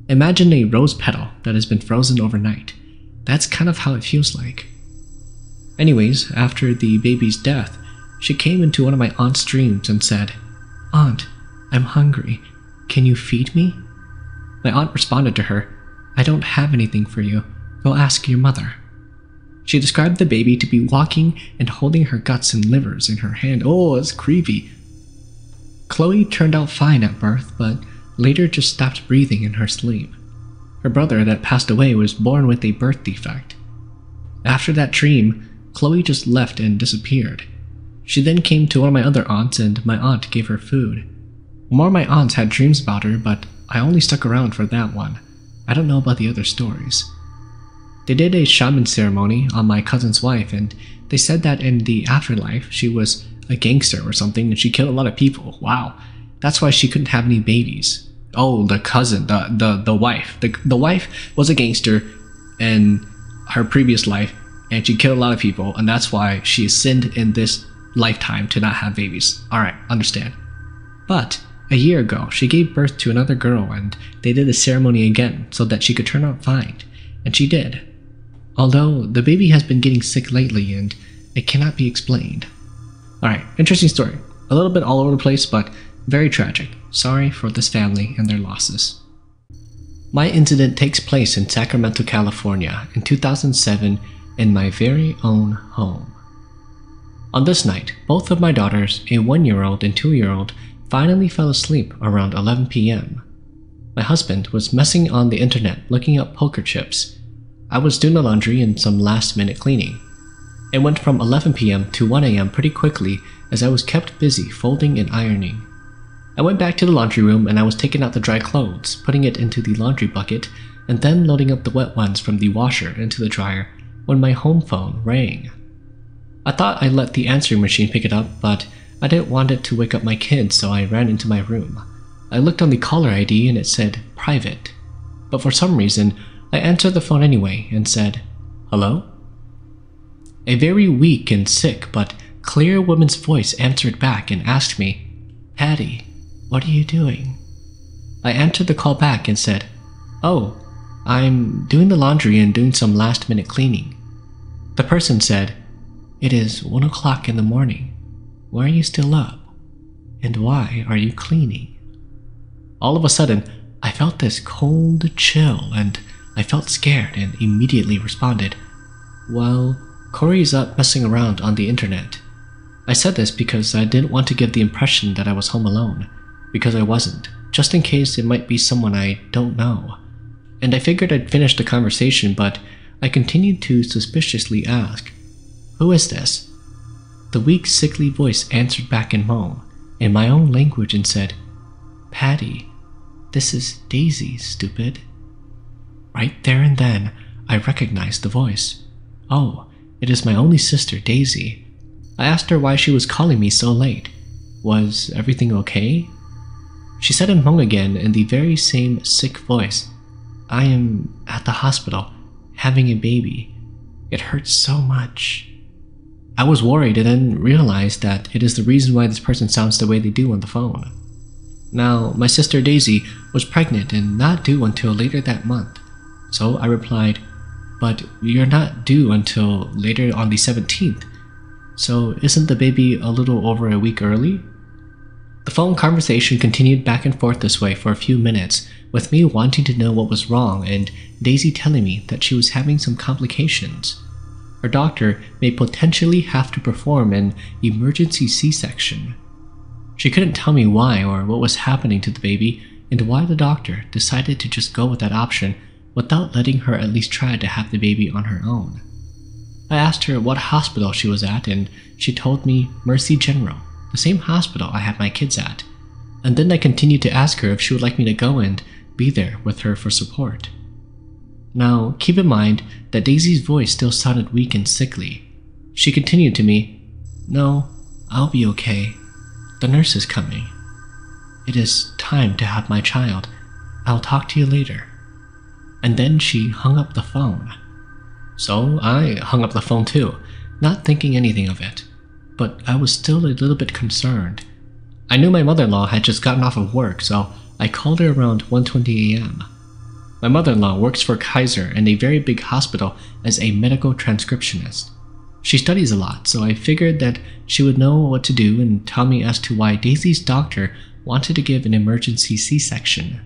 Imagine a rose petal that has been frozen overnight. That's kind of how it feels like. Anyways, after the baby's death, she came into one of my aunt's dreams and said, "Aunt, I'm hungry. Can you feed me?" My aunt responded to her, "I don't have anything for you. Go ask your mother." She described the baby to be walking and holding her guts and livers in her hand. Oh, that's creepy. Chloe turned out fine at birth, but later just stopped breathing in her sleep. Her brother that passed away was born with a birth defect. After that dream, Chloe just left and disappeared. She then came to one of my other aunts and my aunt gave her food. More of my aunts had dreams about her, but I only stuck around for that one. I don't know about the other stories. They did a shaman ceremony on my cousin's wife, and they said that in the afterlife she was a gangster or something and she killed a lot of people. Wow, that's why she couldn't have any babies. Oh, the cousin, the wife. The wife was a gangster in her previous life, and she killed a lot of people, and that's why she sinned in this lifetime to not have babies. Alright, understand. But a year ago, she gave birth to another girl, and they did the ceremony again so that she could turn out fine, and she did. Although the baby has been getting sick lately, and it cannot be explained. Alright, interesting story. A little bit all over the place, but very tragic. Sorry for this family and their losses. My incident takes place in Sacramento, California in 2007 in my very own home. On this night, both of my daughters, a 1-year-old and 2-year-old, finally fell asleep around 11 p.m. My husband was messing on the internet looking up poker chips. I was doing the laundry and some last-minute cleaning. It went from 11 p.m. to 1 a.m. pretty quickly as I was kept busy folding and ironing. I went back to the laundry room and I was taking out the dry clothes, putting it into the laundry bucket, and then loading up the wet ones from the washer into the dryer when my home phone rang. I thought I'd let the answering machine pick it up, but I didn't want it to wake up my kids, so I ran into my room. I looked on the caller ID and it said private. But for some reason, I answered the phone anyway and said, "Hello?" A very weak and sick but clear woman's voice answered back and asked me, "Patty, what are you doing?" I answered the call back and said, "Oh, I'm doing the laundry and doing some last-minute cleaning." The person said, "It is 1 o'clock in the morning. Why are you still up? And why are you cleaning?" All of a sudden, I felt this cold chill and I felt scared and immediately responded, "Well, Corey's up messing around on the internet." I said this because I didn't want to give the impression that I was home alone, because I wasn't, just in case it might be someone I don't know. And I figured I'd finish the conversation, but I continued to suspiciously ask, "Who is this?" The weak, sickly voice answered back in Hmong, in my own language, and said, "Patty, this is Daisy, stupid." Right there and then, I recognized the voice. Oh, it is my only sister, Daisy. I asked her why she was calling me so late. Was everything okay? She said in Hmong again in the very same sick voice, "I am at the hospital, having a baby. It hurts so much." I was worried and then realized that it is the reason why this person sounds the way they do on the phone. Now, my sister Daisy was pregnant and not due until later that month. So I replied, "But you're not due until later on the 17th. So isn't the baby a little over a week early?" The phone conversation continued back and forth this way for a few minutes, with me wanting to know what was wrong and Daisy telling me that she was having some complications. Her doctor may potentially have to perform an emergency C-section. She couldn't tell me why or what was happening to the baby and why the doctor decided to just go with that option without letting her at least try to have the baby on her own. I asked her what hospital she was at and she told me Mercy General, the same hospital I had my kids at, and then I continued to ask her if she would like me to go and be there with her for support. Now, keep in mind that Daisy's voice still sounded weak and sickly. She continued to me, "No, I'll be okay. The nurse is coming. It is time to have my child. I'll talk to you later." And then she hung up the phone. So I hung up the phone too, not thinking anything of it. But I was still a little bit concerned. I knew my mother-in-law had just gotten off of work, so I called her around 1:20 a.m. My mother-in-law works for Kaiser in a very big hospital as a medical transcriptionist. She studies a lot, so I figured that she would know what to do and tell me as to why Daisy's doctor wanted to give an emergency C-section.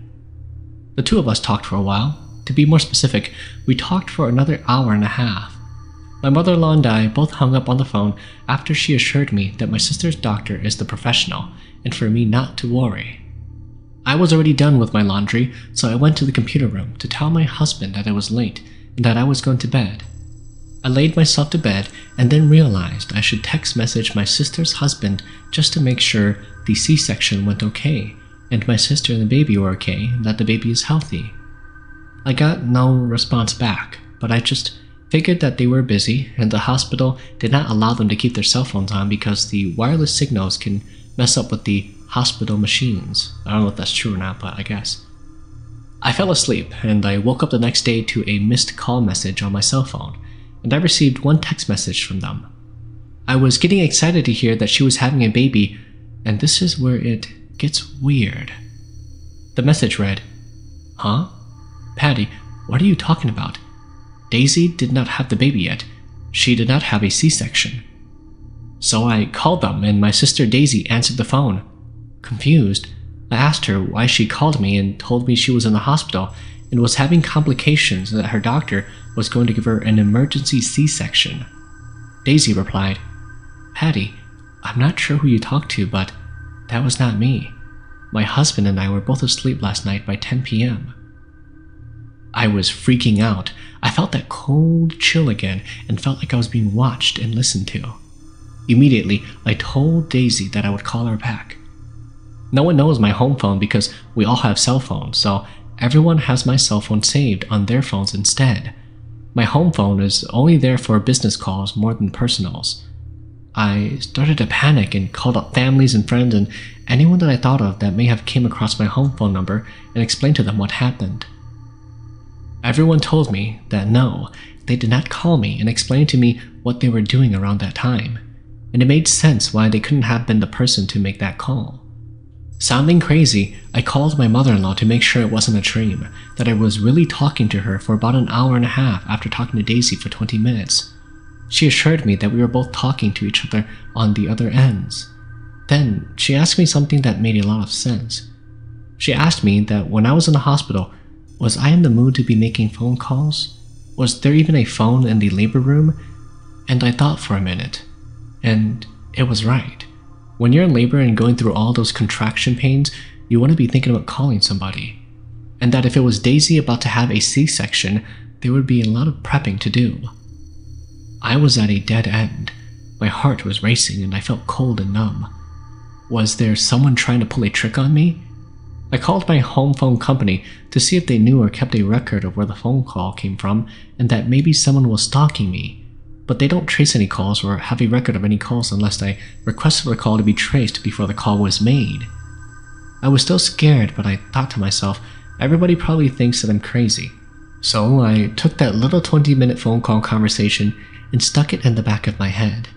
The two of us talked for a while. To be more specific, we talked for another hour and a half. My mother-in-law and I both hung up on the phone after she assured me that my sister's doctor is the professional and for me not to worry. I was already done with my laundry, so I went to the computer room to tell my husband that I was late and that I was going to bed. I laid myself to bed and then realized I should text message my sister's husband just to make sure the C-section went okay and my sister and the baby were okay and that the baby is healthy. I got no response back, but I just figured that they were busy and the hospital did not allow them to keep their cell phones on because the wireless signals can mess up with the hospital machines. I don't know if that's true or not, but I guess. I fell asleep and I woke up the next day to a missed call message on my cell phone, and I received one text message from them. I was getting excited to hear that she was having a baby, and this is where it gets weird. The message read, "Huh? Patty, what are you talking about? Daisy did not have the baby yet. She did not have a C-section." So I called them and my sister Daisy answered the phone. Confused, I asked her why she called me and told me she was in the hospital and was having complications and that her doctor was going to give her an emergency C-section. Daisy replied, "Patty, I'm not sure who you talked to, but that was not me. My husband and I were both asleep last night by 10 p.m. I was freaking out. I felt that cold chill again and felt like I was being watched and listened to. Immediately, I told Daisy that I would call her back. No one knows my home phone because we all have cell phones, so everyone has my cell phone saved on their phones instead. My home phone is only there for business calls more than personals. I started to panic and called up families and friends and anyone that I thought of that may have came across my home phone number and explained to them what happened. Everyone told me that no, they did not call me and explain to me what they were doing around that time, and it made sense why they couldn't have been the person to make that call. Sounding crazy, I called my mother-in-law to make sure it wasn't a dream, that I was really talking to her for about an hour and a half after talking to Daisy for 20 minutes. She assured me that we were both talking to each other on the other ends. Then, she asked me something that made a lot of sense. She asked me that when I was in the hospital, was I in the mood to be making phone calls? Was there even a phone in the labor room? And I thought for a minute. And it was right. When you're in labor and going through all those contraction pains, you want to be thinking about calling somebody. And that if it was Daisy about to have a C-section, there would be a lot of prepping to do. I was at a dead end. My heart was racing and I felt cold and numb. Was there someone trying to pull a trick on me? I called my home phone company to see if they knew or kept a record of where the phone call came from and that maybe someone was stalking me. But they don't trace any calls or have a record of any calls unless I requested for the call to be traced before the call was made. I was still scared, but I thought to myself, everybody probably thinks that I'm crazy. So I took that little 20-minute phone call conversation and stuck it in the back of my head.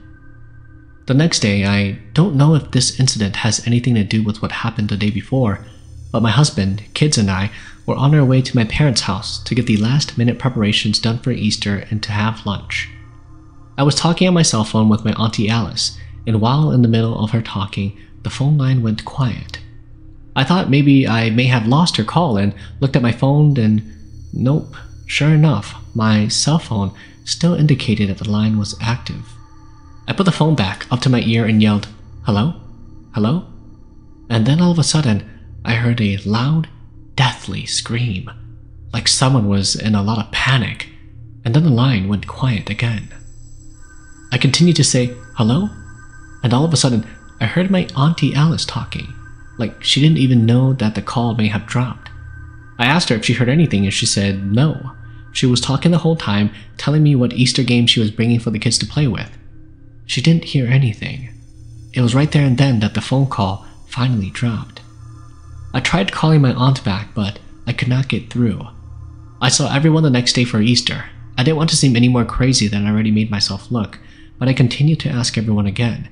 The next day, I don't know if this incident has anything to do with what happened the day before, but my husband, kids, and I were on our way to my parents' house to get the last-minute preparations done for Easter and to have lunch. I was talking on my cell phone with my Auntie Alice, and while in the middle of her talking, the phone line went quiet. I thought maybe I may have lost her call and looked at my phone and nope, sure enough, my cell phone still indicated that the line was active. I put the phone back up to my ear and yelled, "Hello? Hello?" And then all of a sudden, I heard a loud, deathly scream, like someone was in a lot of panic, and then the line went quiet again. I continued to say, "Hello?" And all of a sudden, I heard my Auntie Alice talking, like she didn't even know that the call may have dropped. I asked her if she heard anything and she said no. She was talking the whole time, telling me what Easter game she was bringing for the kids to play with. She didn't hear anything. It was right there and then that the phone call finally dropped. I tried calling my aunt back, but I could not get through. I saw everyone the next day for Easter. I didn't want to seem any more crazy than I already made myself look, but I continued to ask everyone again,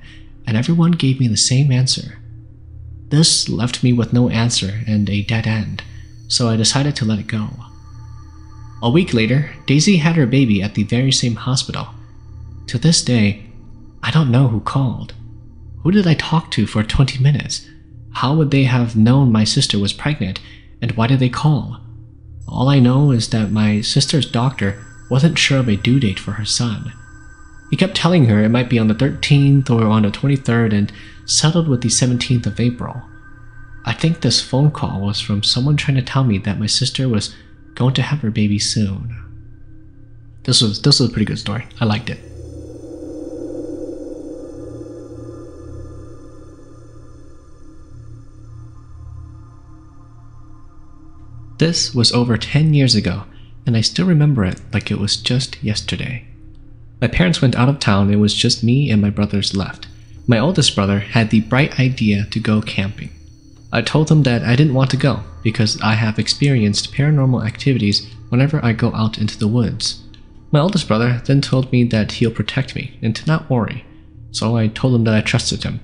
and everyone gave me the same answer. This left me with no answer and a dead end, so I decided to let it go. A week later, Daisy had her baby at the very same hospital. To this day, I don't know who called. Who did I talk to for 20 minutes? How would they have known my sister was pregnant, and why did they call? All I know is that my sister's doctor wasn't sure of a due date for her son. He kept telling her it might be on the 13th or on the 23rd and settled with the 17th of April. I think this phone call was from someone trying to tell me that my sister was going to have her baby soon. This was a pretty good story. I liked it. This was over 10 years ago, and I still remember it like it was just yesterday. My parents went out of town and it was just me and my brothers left. My oldest brother had the bright idea to go camping. I told him that I didn't want to go because I have experienced paranormal activities whenever I go out into the woods. My oldest brother then told me that he'll protect me and to not worry, so I told him that I trusted him.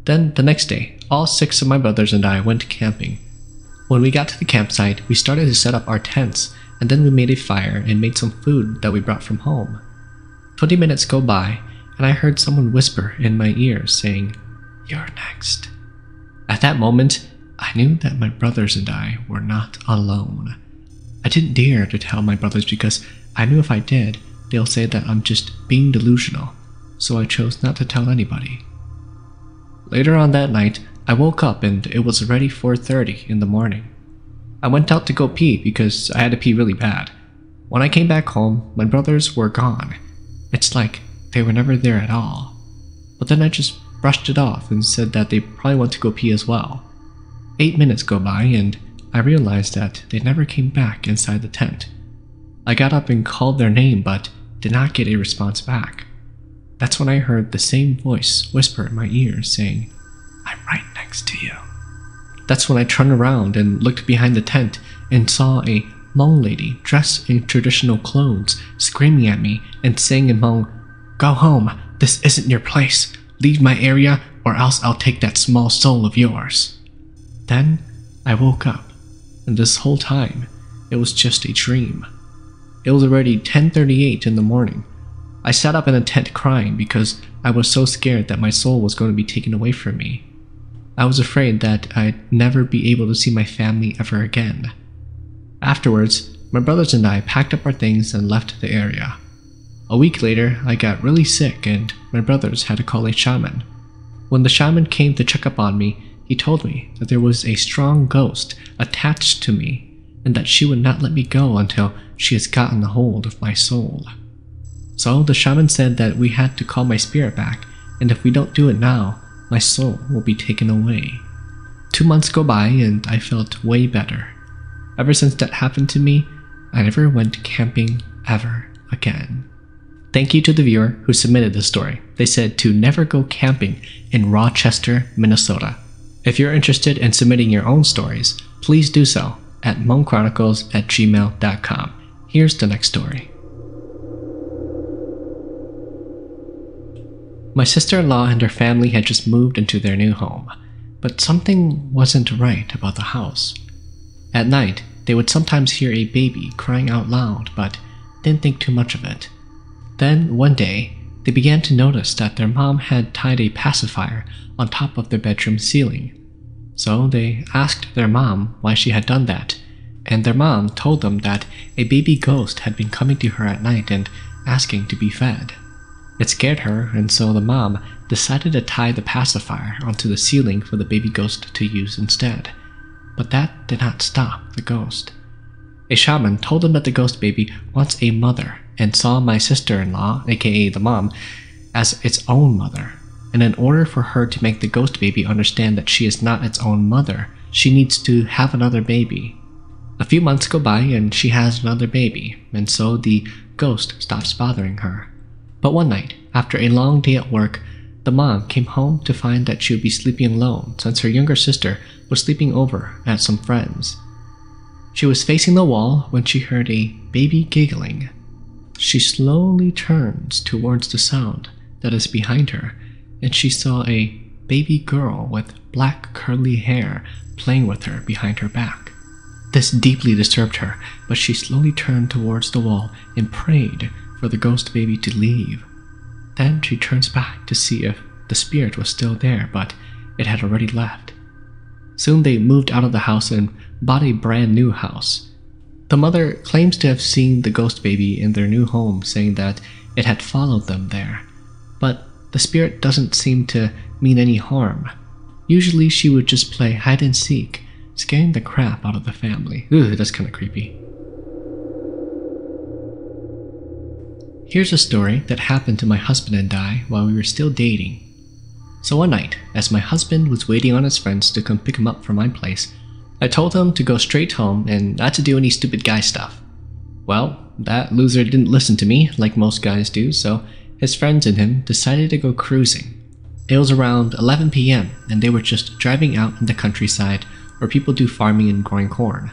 Then the next day, all 6 of my brothers and I went camping. When we got to the campsite, we started to set up our tents, and then we made a fire and made some food that we brought from home. 20 minutes go by, and I heard someone whisper in my ear saying, "You're next." At that moment, I knew that my brothers and I were not alone. I didn't dare to tell my brothers because I knew if I did, they'll say that I'm just being delusional, so I chose not to tell anybody. Later on that night, I woke up and it was already 4:30 in the morning. I went out to go pee because I had to pee really bad. When I came back home, my brothers were gone. It's like they were never there at all. But then I just brushed it off and said that they probably went to go pee as well. 8 minutes go by and I realized that they never came back inside the tent. I got up and called their name but did not get a response back. That's when I heard the same voice whisper in my ear saying, "I'm right next to you." That's when I turned around and looked behind the tent and saw a Hmong lady dressed in traditional clothes screaming at me and saying in Hmong, "Go home, this isn't your place. Leave my area or else I'll take that small soul of yours." Then I woke up, and this whole time it was just a dream. It was already 10:38 in the morning. I sat up in a tent crying because I was so scared that my soul was going to be taken away from me. I was afraid that I'd never be able to see my family ever again. Afterwards, my brothers and I packed up our things and left the area. A week later, I got really sick and my brothers had to call a shaman. When the shaman came to check up on me, he told me that there was a strong ghost attached to me and that she would not let me go until she has gotten a hold of my soul. So the shaman said that we had to call my spirit back, and if we don't do it now, my soul will be taken away. 2 months go by and I felt way better. Ever since that happened to me, I never went camping ever again. Thank you to the viewer who submitted this story. They said to never go camping in Rochester, Minnesota. If you're interested in submitting your own stories, please do so at HmongChronicles@gmail.com. Here's the next story. My sister-in-law and her family had just moved into their new home, but something wasn't right about the house. At night, they would sometimes hear a baby crying out loud, but didn't think too much of it. Then, one day, they began to notice that their mom had tied a pacifier on top of their bedroom ceiling. So they asked their mom why she had done that, and their mom told them that a baby ghost had been coming to her at night and asking to be fed. It scared her, and so the mom decided to tie the pacifier onto the ceiling for the baby ghost to use instead. But that did not stop the ghost. A shaman told them that the ghost baby wants a mother and saw my sister-in-law, aka the mom, as its own mother. And in order for her to make the ghost baby understand that she is not its own mother, she needs to have another baby. A few months go by and she has another baby, and so the ghost stops bothering her. But one night, after a long day at work, the mom came home to find that she would be sleeping alone since her younger sister was sleeping over at some friends. She was facing the wall when she heard a baby giggling. She slowly turns towards the sound that is behind her, and she saw a baby girl with black curly hair playing with her behind her back. This deeply disturbed her, but she slowly turned towards the wall and prayed for the ghost baby to leave. Then she turns back to see if the spirit was still there, but it had already left. Soon they moved out of the house and bought a brand new house. The mother claims to have seen the ghost baby in their new home, saying that it had followed them there. But the spirit doesn't seem to mean any harm. Usually she would just play hide and seek, scaring the crap out of the family. Ooh, that's kinda creepy. Here's a story that happened to my husband and I while we were still dating. So one night, as my husband was waiting on his friends to come pick him up from my place, I told him to go straight home and not to do any stupid guy stuff. Well, that loser didn't listen to me like most guys do, so his friends and him decided to go cruising. It was around 11 p.m. and they were just driving out in the countryside where people do farming and growing corn.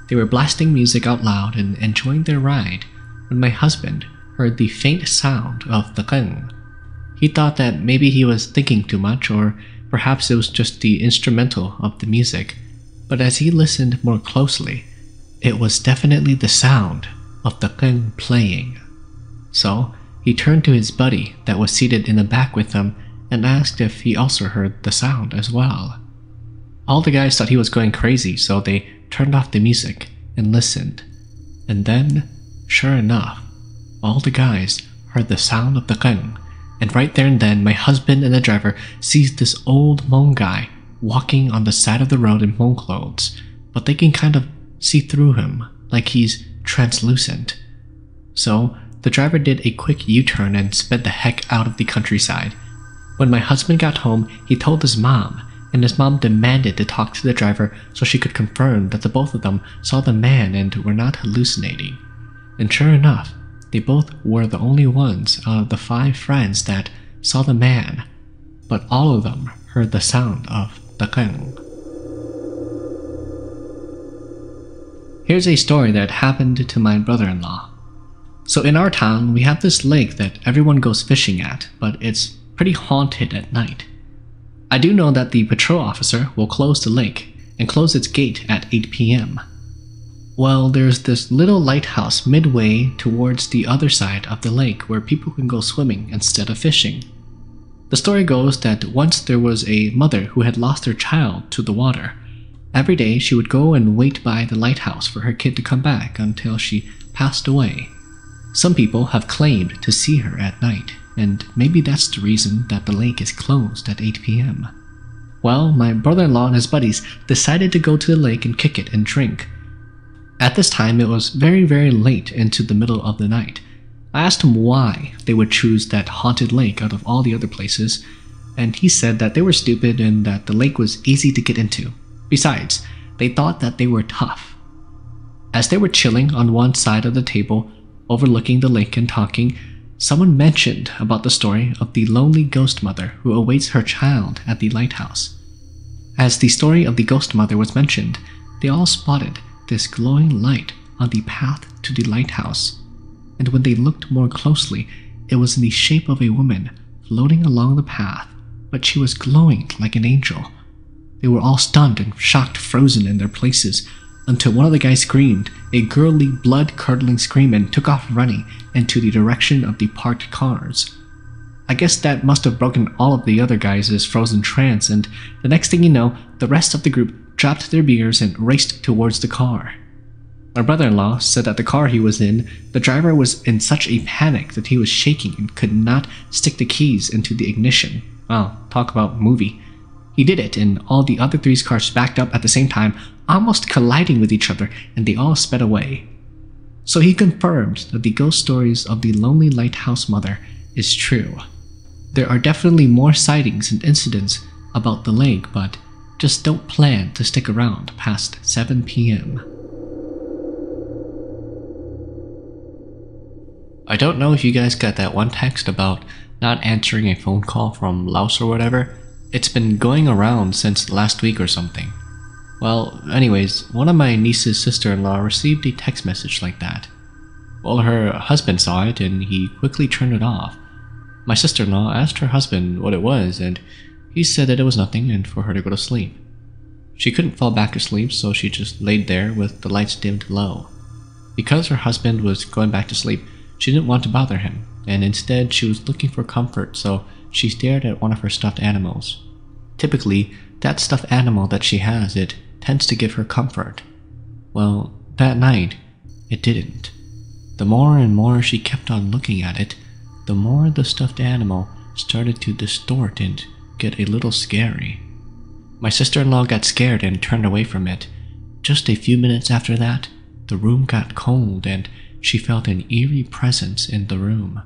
They were blasting music out loud and enjoying their ride when my husband heard the faint sound of the keng. He thought that maybe he was thinking too much, or perhaps it was just the instrumental of the music, but as he listened more closely, it was definitely the sound of the keng playing. So he turned to his buddy that was seated in the back with him and asked if he also heard the sound as well. All the guys thought he was going crazy, so they turned off the music and listened. And then, sure enough, all the guys heard the sound of the keng, and right there and then my husband and the driver sees this old Hmong guy walking on the side of the road in Hmong clothes, but they can kind of see through him, like he's translucent. So the driver did a quick U-turn and sped the heck out of the countryside. When my husband got home, he told his mom, and his mom demanded to talk to the driver so she could confirm that the both of them saw the man and were not hallucinating. And sure enough, they both were the only ones out of the 5 friends that saw the man, but all of them heard the sound of the keng. Here's a story that happened to my brother-in-law. So in our town, we have this lake that everyone goes fishing at, but it's pretty haunted at night. I do know that the patrol officer will close the lake and close its gate at 8 p.m. Well, there's this little lighthouse midway towards the other side of the lake where people can go swimming instead of fishing. The story goes that once there was a mother who had lost her child to the water. Every day she would go and wait by the lighthouse for her kid to come back until she passed away. Some people have claimed to see her at night, and maybe that's the reason that the lake is closed at 8 p.m. Well, my brother-in-law and his buddies decided to go to the lake and kick it and drink. At this time, it was very, very late into the middle of the night. I asked him why they would choose that haunted lake out of all the other places, and he said that they were stupid and that the lake was easy to get into. Besides, they thought that they were tough. As they were chilling on one side of the table, overlooking the lake and talking, someone mentioned about the story of the lonely ghost mother who awaits her child at the lighthouse. As the story of the ghost mother was mentioned, they all spotted this glowing light on the path to the lighthouse, and when they looked more closely, it was in the shape of a woman floating along the path, but she was glowing like an angel. They were all stunned and shocked, frozen in their places, until one of the guys screamed a girly, blood-curdling scream and took off running into the direction of the parked cars. I guess that must have broken all of the other guys' frozen trance, and the next thing you know, the rest of the group dropped their beers and raced towards the car. My brother-in-law said that the car he was in, the driver was in such a panic that he was shaking and could not stick the keys into the ignition. Wow, talk about movie. He did it, and all the other 3 cars backed up at the same time, almost colliding with each other, and they all sped away. So he confirmed that the ghost stories of the lonely lighthouse mother is true. There are definitely more sightings and incidents about the lake, but just don't plan to stick around past 7 p.m. I don't know if you guys got that one text about not answering a phone call from Laos or whatever. It's been going around since last week or something. Well, anyways, one of my niece's sister-in-law received a text message like that. Well, her husband saw it and he quickly turned it off. My sister-in-law asked her husband what it was, and he said that it was nothing and for her to go to sleep. She couldn't fall back to sleep, so she just laid there with the lights dimmed low. Because her husband was going back to sleep, she didn't want to bother him, and instead she was looking for comfort, so she stared at one of her stuffed animals. Typically, that stuffed animal that she has, it tends to give her comfort. Well, that night, it didn't. The more and more she kept on looking at it, the more the stuffed animal started to distort and get a little scary. My sister-in-law got scared and turned away from it. Just a few minutes after that, the room got cold and she felt an eerie presence in the room.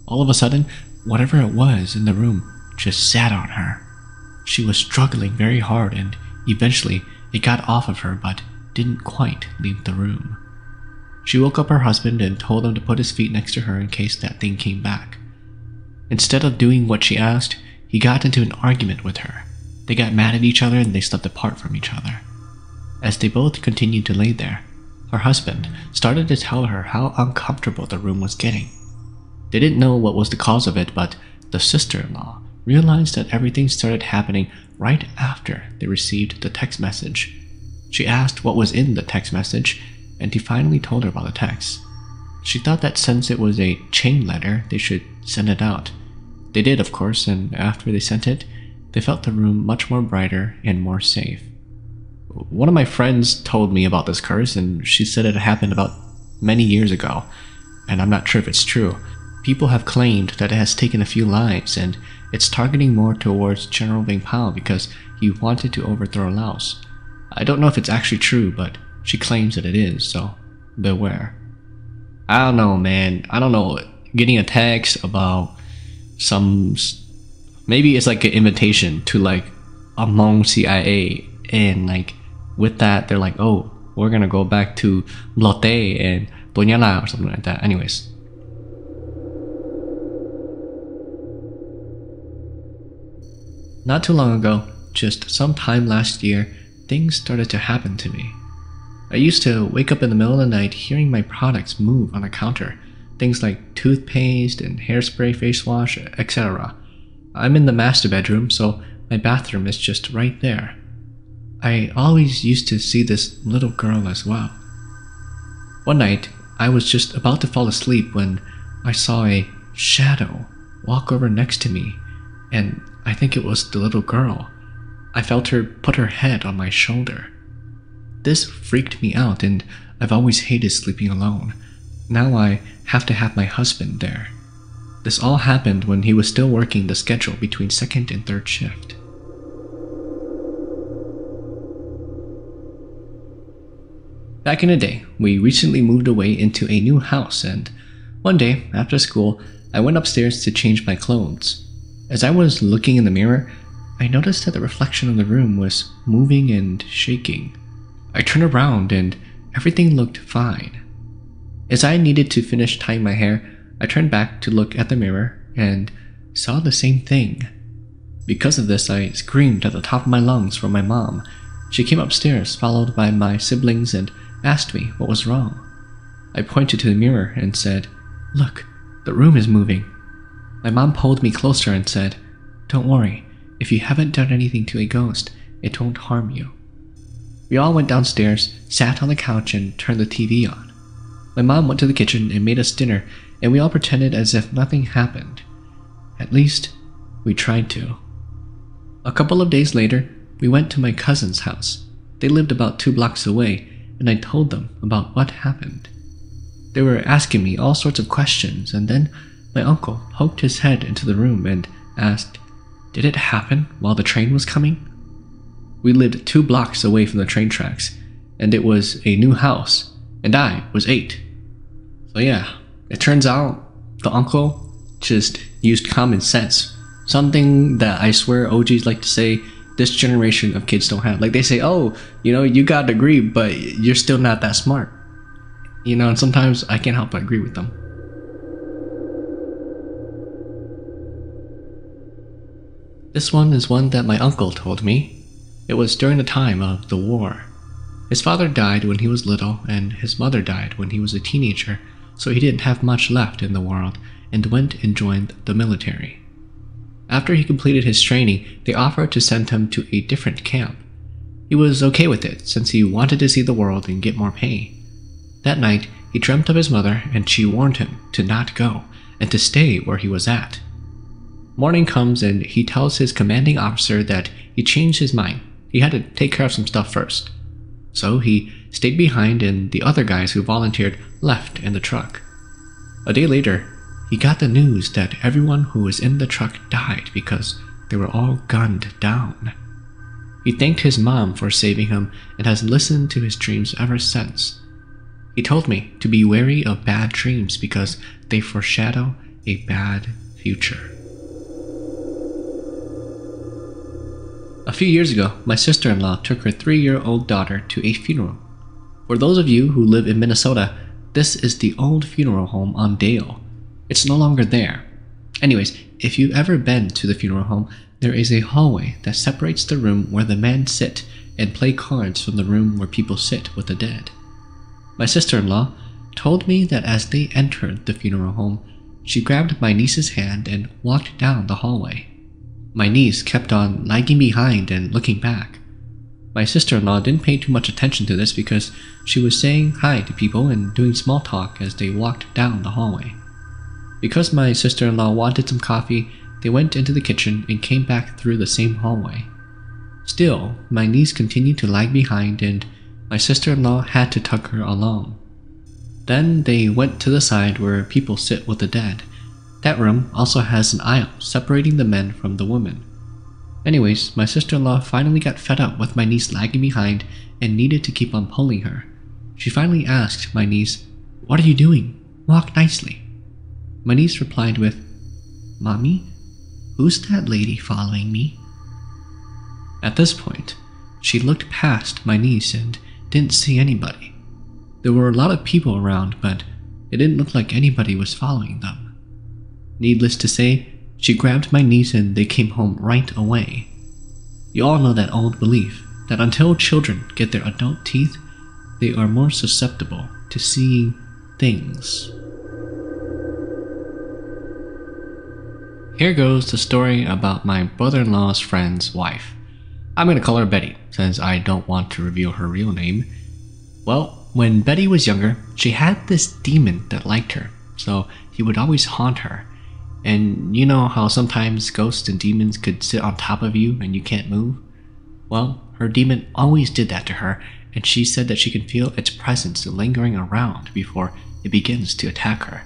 All of a sudden, whatever it was in the room just sat on her. She was struggling very hard and eventually it got off of her but didn't quite leave the room. She woke up her husband and told him to put his feet next to her in case that thing came back. Instead of doing what she asked, he got into an argument with her. They got mad at each other and they slept apart from each other. As they both continued to lay there, her husband started to tell her how uncomfortable the room was getting. They didn't know what was the cause of it, but the sister-in-law realized that everything started happening right after they received the text message. She asked what was in the text message, and he finally told her about the text. She thought that since it was a chain letter, they should send it out. They did, of course, and after they sent it, they felt the room much more brighter and more safe. One of my friends told me about this curse, and she said it happened about many years ago, and I'm not sure if it's true. People have claimed that it has taken a few lives, and it's targeting more towards General Beng Pao because he wanted to overthrow Laos. I don't know if it's actually true, but she claims that it is, so beware. I don't know, man. I don't know. Getting a text about maybe it's like an invitation to like a Hmong CIA, and like with that they're like, oh, we're gonna go back to Blote and Bonyala or something like that. Anyways, Not too long ago, just sometime last year, things started to happen to me. I used to wake up in the middle of the night hearing my products move on a counter, things like toothpaste and hairspray, face wash, etc. I'm in the master bedroom, so my bathroom is just right there. I always used to see this little girl as well. One night, I was just about to fall asleep when I saw a shadow walk over next to me, and I think it was the little girl. I felt her put her head on my shoulder. This freaked me out, and I've always hated sleeping alone. Now I have to have my husband there. This all happened when he was still working the schedule between second and third shift. Back in the day, we recently moved away into a new house, and one day, after school, I went upstairs to change my clothes. As I was looking in the mirror, I noticed that the reflection of the room was moving and shaking. I turned around and everything looked fine. As I needed to finish tying my hair, I turned back to look at the mirror and saw the same thing. Because of this, I screamed at the top of my lungs for my mom. She came upstairs, followed by my siblings, and asked me what was wrong. I pointed to the mirror and said, "Look, the room is moving." My mom pulled me closer and said, "Don't worry, if you haven't done anything to a ghost, it won't harm you." We all went downstairs, sat on the couch, and turned the TV on. My mom went to the kitchen and made us dinner, and we all pretended as if nothing happened. At least, we tried to. A couple of days later, we went to my cousin's house. They lived about 2 blocks away, and I told them about what happened. They were asking me all sorts of questions, and then my uncle poked his head into the room and asked, "Did it happen while the train was coming?" We lived 2 blocks away from the train tracks, and it was a new house, and I was 8. So yeah, it turns out the uncle just used common sense. Something that I swear OGs like to say this generation of kids don't have. Like they say, "Oh, you got a degree, but you're still not that smart." And sometimes I can't help but agree with them. This one is one that my uncle told me. It was during the time of the war. His father died when he was little, and his mother died when he was a teenager, so he didn't have much left in the world and went and joined the military. After he completed his training, they offered to send him to a different camp. He was okay with it, since he wanted to see the world and get more pay. That night, he dreamt of his mother, and she warned him to not go and to stay where he was at. Morning comes, and he tells his commanding officer that he changed his mind. He had to take care of some stuff first. So he stayed behind, and the other guys who volunteered left in the truck. A day later, he got the news that everyone who was in the truck died because they were all gunned down. He thanked his mom for saving him and has listened to his dreams ever since. He told me to be wary of bad dreams because they foreshadow a bad future. A few years ago, my sister-in-law took her 3-year-old daughter to a funeral. For those of you who live in Minnesota, this is the old funeral home on Dale. It's no longer there. Anyways, if you've ever been to the funeral home, there is a hallway that separates the room where the men sit and play cards from the room where people sit with the dead. My sister-in-law told me that as they entered the funeral home, she grabbed my niece's hand and walked down the hallway. My niece kept on lagging behind and looking back. My sister-in-law didn't pay too much attention to this because she was saying hi to people and doing small talk as they walked down the hallway. Because my sister-in-law wanted some coffee, they went into the kitchen and came back through the same hallway. Still, my niece continued to lag behind, and my sister-in-law had to tug her along. Then they went to the side where people sit with the dead. That room also has an aisle separating the men from the women. Anyways, my sister-in-law finally got fed up with my niece lagging behind and needed to keep on pulling her. She finally asked my niece, "What are you doing? Walk nicely." My niece replied with, "Mommy, who's that lady following me?" At this point, she looked past my niece and didn't see anybody. There were a lot of people around, but it didn't look like anybody was following them. Needless to say, she grabbed my niece and they came home right away. You all know that old belief that until children get their adult teeth, they are more susceptible to seeing things. Here goes the story about my brother-in-law's friend's wife. I'm going to call her Betty, since I don't want to reveal her real name. Well, when Betty was younger, she had this demon that liked her, so he would always haunt her. And you know how sometimes ghosts and demons could sit on top of you and you can't move? Well, her demon always did that to her, and she said that she can feel its presence lingering around before it begins to attack her.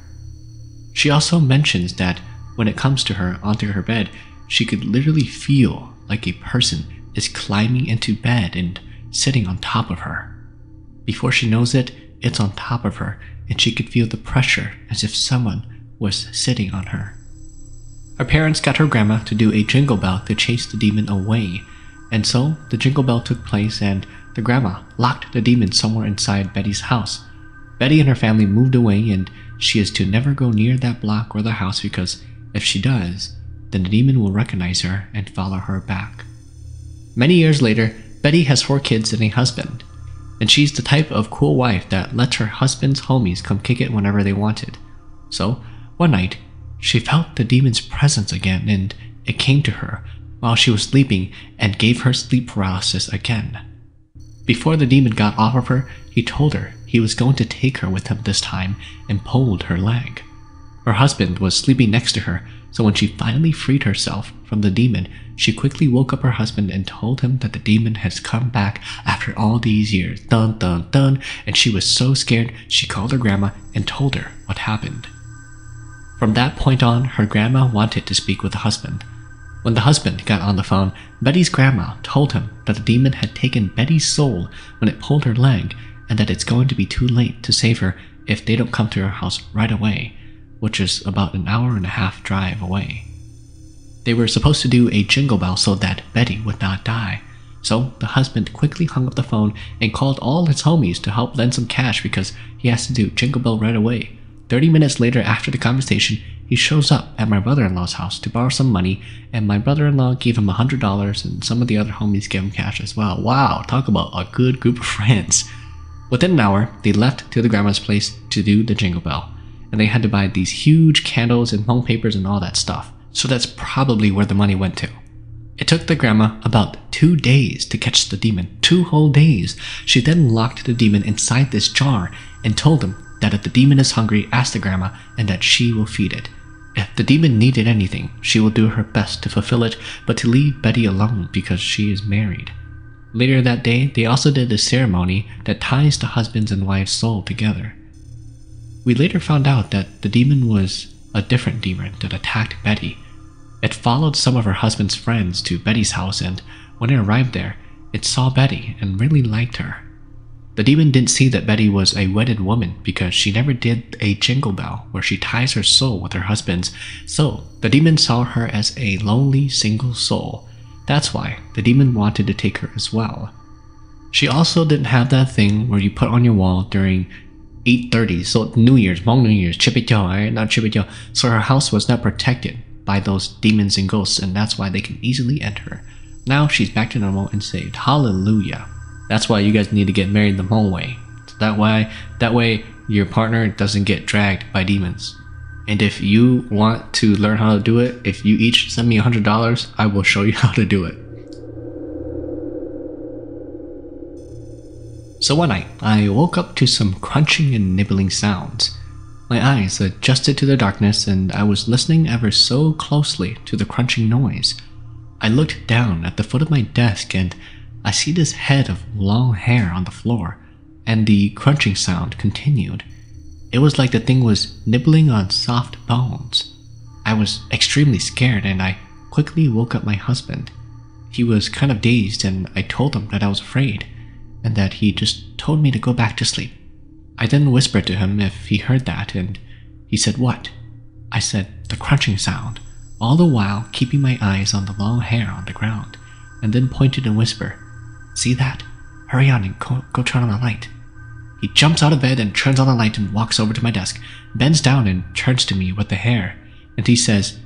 She also mentions that when it comes to her onto her bed, she could literally feel like a person is climbing into bed and sitting on top of her. Before she knows it, it's on top of her, and she could feel the pressure as if someone was sitting on her. Her parents got her grandma to do a jingle bell to chase the demon away, and so the jingle bell took place and the grandma locked the demon somewhere inside Betty's house. Betty and her family moved away, and she is to never go near that block or the house because if she does, then the demon will recognize her and follow her back. Many years later, Betty has 4 kids and a husband, and she's the type of cool wife that lets her husband's homies come kick it whenever they wanted. So, one night, she felt the demon's presence again, and it came to her while she was sleeping and gave her sleep paralysis again. Before the demon got off of her, he told her he was going to take her with him this time and pulled her leg. Her husband was sleeping next to her, so when she finally freed herself from the demon, she quickly woke up her husband and told him that the demon has come back after all these years. Dun dun dun, and she was so scared she called her grandma and told her what happened. From that point on, her grandma wanted to speak with the husband. When the husband got on the phone, Betty's grandma told him that the demon had taken Betty's soul when it pulled her leg, and that it's going to be too late to save her if they don't come to her house right away, which is about an hour-and-a-half drive away. They were supposed to do a jingle bell so that Betty would not die. So the husband quickly hung up the phone and called all his homies to help lend some cash because he has to do jingle bell right away. 30 minutes later after the conversation, he shows up at my brother-in-law's house to borrow some money, and my brother-in-law gave him $100 and some of the other homies gave him cash as well. Wow, talk about a good group of friends. Within an hour, they left to the grandma's place to do the jingle bell, and they had to buy these huge candles and Hmong papers and all that stuff. So that's probably where the money went to. It took the grandma about 2 days to catch the demon. 2 whole days. She then locked the demon inside this jar and told him that if the demon is hungry, ask the grandma and that she will feed it. If the demon needed anything, she will do her best to fulfill it, but to leave Betty alone because she is married. Later that day, they also did a ceremony that ties the husband's and wife's soul together. We later found out that the demon was a different demon that attacked Betty. It followed some of her husband's friends to Betty's house, and when it arrived there, it saw Betty and really liked her. The demon didn't see that Betty was a wedded woman because she never did a jingle bell where she ties her soul with her husband's, so the demon saw her as a lonely single soul. That's why the demon wanted to take her as well. She also didn't have that thing where you put on your wall during 8:30, so New Year's, Hmong New Year's, Chipityo, right? Not Chipityo. So her house was not protected by those demons and ghosts, and that's why they can easily enter. Now she's back to normal and saved. Hallelujah. That's why you guys need to get married the Hmong way. So that way your partner doesn't get dragged by demons. And if you want to learn how to do it, if you each send me $100, I will show you how to do it. So one night, I woke up to some crunching and nibbling sounds. My eyes adjusted to the darkness, and I was listening ever so closely to the crunching noise. I looked down at the foot of my desk, and I see this head of long hair on the floor, and the crunching sound continued. It was like the thing was nibbling on soft bones. I was extremely scared, and I quickly woke up my husband. He was kind of dazed, and I told him that I was afraid, and that he just told me to go back to sleep. I then whispered to him if he heard that, and he said, "What?" I said, "The crunching sound," all the while keeping my eyes on the long hair on the ground, and then pointed and whispered, "See that? Hurry on and go turn on the light." He jumps out of bed and turns on the light and walks over to my desk, bends down and turns to me with the hair, and he says,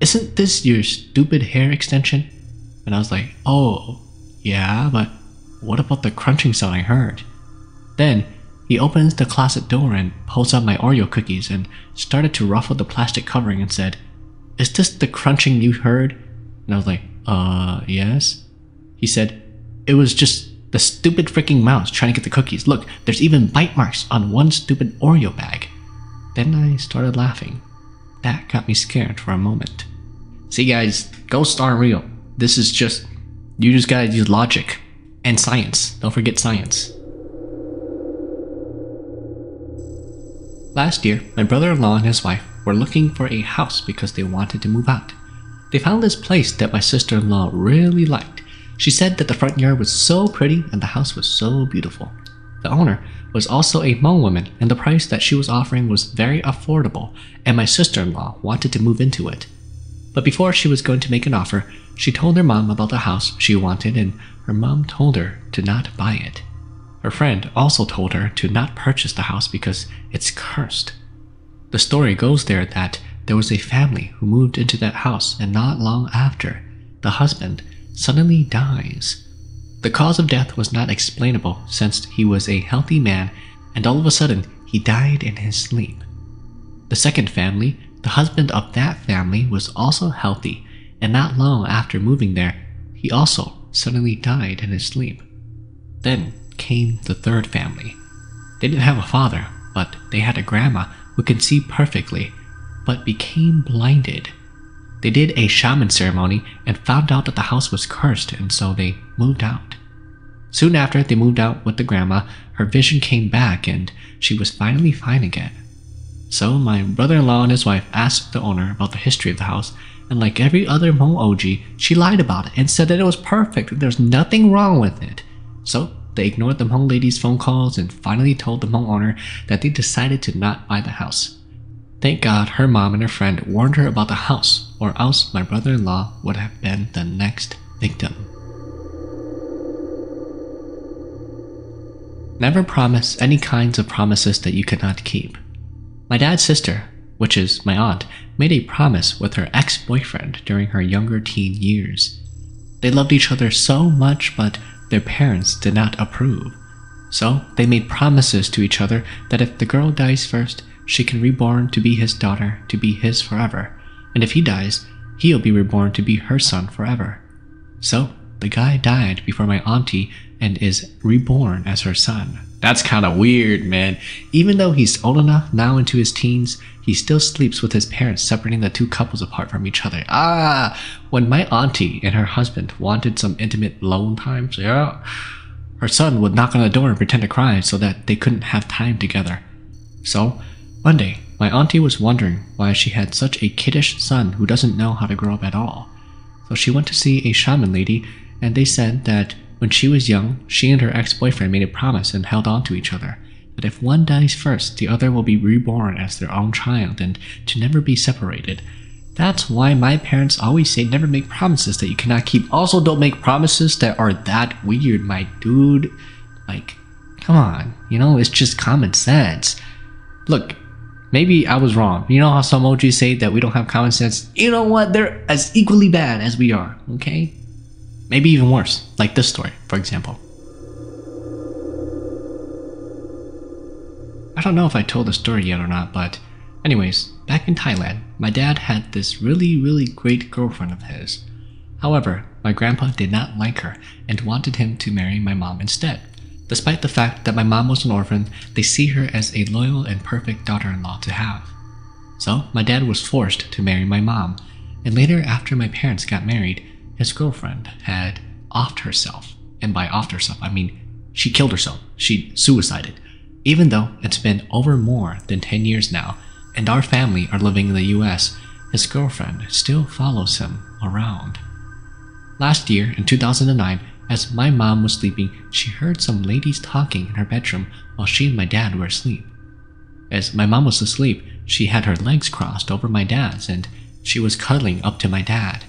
"Isn't this your stupid hair extension?" And I was like, oh, yeah, but what about the crunching sound I heard? Then he opens the closet door and pulls out my Oreo cookies and started to ruffle the plastic covering and said, "Is this the crunching you heard?" And I was like, yes. He said, "It was just the stupid freaking mouse trying to get the cookies. Look, there's even bite marks on one stupid Oreo bag." Then I started laughing. That got me scared for a moment. See guys, ghosts aren't real. This is just, you just gotta use logic. And science. Don't forget science. Last year, my brother-in-law and his wife were looking for a house because they wanted to move out. They found this place that my sister-in-law really liked. She said that the front yard was so pretty and the house was so beautiful. The owner was also a Hmong woman, and the price that she was offering was very affordable, and my sister-in-law wanted to move into it. But before she was going to make an offer, she told her mom about the house she wanted, and her mom told her to not buy it. Her friend also told her to not purchase the house because it's cursed. The story goes there that there was a family who moved into that house, and not long after, the husband suddenly dies. The cause of death was not explainable since he was a healthy man, and all of a sudden he died in his sleep. The second family, the husband of that family, was also healthy, and not long after moving there, he also suddenly died in his sleep. Then came the third family. They didn't have a father, but they had a grandma who could see perfectly, but became blinded. They did a shaman ceremony and found out that the house was cursed, and so they moved out. Soon after they moved out with the grandma, her vision came back and she was finally fine again. So my brother-in-law and his wife asked the owner about the history of the house, and like every other Hmong OG, she lied about it and said that it was perfect, that there's nothing wrong with it. So they ignored the Hmong lady's phone calls and finally told the Hmong owner that they decided to not buy the house. Thank God her mom and her friend warned her about the house, or else my brother-in-law would have been the next victim. Never promise any kinds of promises that you cannot keep. My dad's sister, which is my aunt, made a promise with her ex-boyfriend during her younger teen years. They loved each other so much, but their parents did not approve. So they made promises to each other that if the girl dies first, she can be reborn to be his daughter, to be his forever, and if he dies, he'll be reborn to be her son forever. So the guy died before my auntie and is reborn as her son. That's kinda weird, man. Even though he's old enough now into his teens, he still sleeps with his parents, separating the two couples apart from each other. When my auntie and her husband wanted some intimate alone time, her son would knock on the door and pretend to cry so that they couldn't have time together. So one day, my auntie was wondering why she had such a kiddish son who doesn't know how to grow up at all. So she went to see a shaman lady, and they said that when she was young, she and her ex-boyfriend made a promise and held on to each other, that if one dies first, the other will be reborn as their own child and to never be separated. That's why my parents always say never make promises that you cannot keep. Also, don't make promises that are that weird, my dude. Like, come on, it's just common sense. Look, maybe I was wrong. You know how some OGs say that we don't have common sense? You know what? They're as equally bad as we are, okay? Maybe even worse, like this story, for example. I don't know if I told the story yet or not, but anyways, back in Thailand, my dad had this really great girlfriend of his. However, my grandpa did not like her and wanted him to marry my mom instead. Despite the fact that my mom was an orphan, they see her as a loyal and perfect daughter-in-law to have. So my dad was forced to marry my mom, and later after my parents got married, his girlfriend had offed herself. And by offed herself, I mean she killed herself. She suicided. Even though it's been over more than 10 years now, and our family are living in the US, his girlfriend still follows him around. Last year, in 2009, as my mom was sleeping, she heard some ladies talking in her bedroom while she and my dad were asleep. As my mom was asleep, she had her legs crossed over my dad's and she was cuddling up to my dad.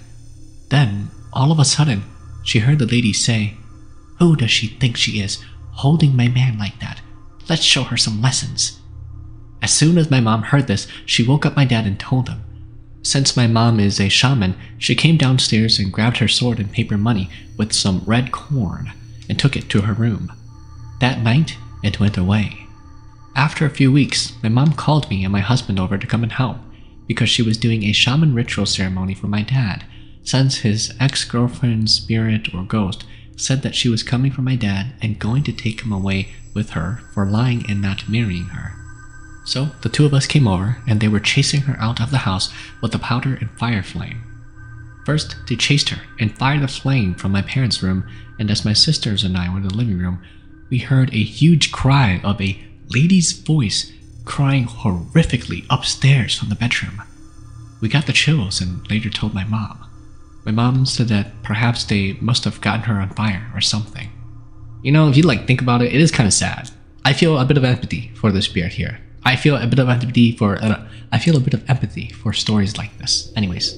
Then, all of a sudden, she heard the lady say, "Who does she think she is, holding my man like that? Let's show her some lessons." As soon as my mom heard this, she woke up my dad and told him. Since my mom is a shaman, she came downstairs and grabbed her sword and paper money with some red corn and took it to her room. That night, it went away. After a few weeks, my mom called me and my husband over to come and help because she was doing a shaman ritual ceremony for my dad, since his ex-girlfriend's spirit or ghost said that she was coming for my dad and going to take him away with her for lying and not marrying her. So the two of us came over and they were chasing her out of the house with a powder and fire flame. First, they chased her and fired a flame from my parents' room, and as my sisters and I were in the living room, we heard a huge cry of a lady's voice crying horrifically upstairs from the bedroom. We got the chills and later told my mom. My mom said that perhaps they must have gotten her on fire or something. You know, if you think about it, it is kind of sad. I feel a bit of empathy for the spirit here. I feel a bit of empathy for stories like this. Anyways,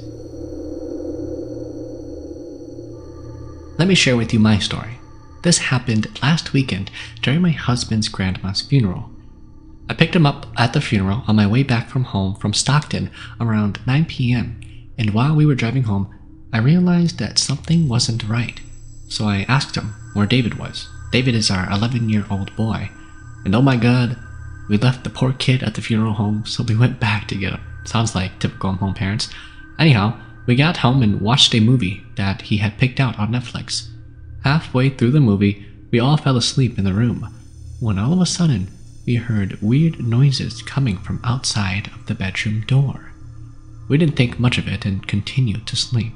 let me share with you my story. This happened last weekend during my husband's grandma's funeral. I picked him up at the funeral on my way back from home from Stockton around 9 p.m. and while we were driving home, I realized that something wasn't right. So I asked him where David was. David is our 11-year-old boy. And oh my god, we left the poor kid at the funeral home, so we went back to get him. Sounds like typical home parents. Anyhow, we got home and watched a movie that he had picked out on Netflix. Halfway through the movie, we all fell asleep in the room, when all of a sudden, we heard weird noises coming from outside of the bedroom door. We didn't think much of it and continued to sleep.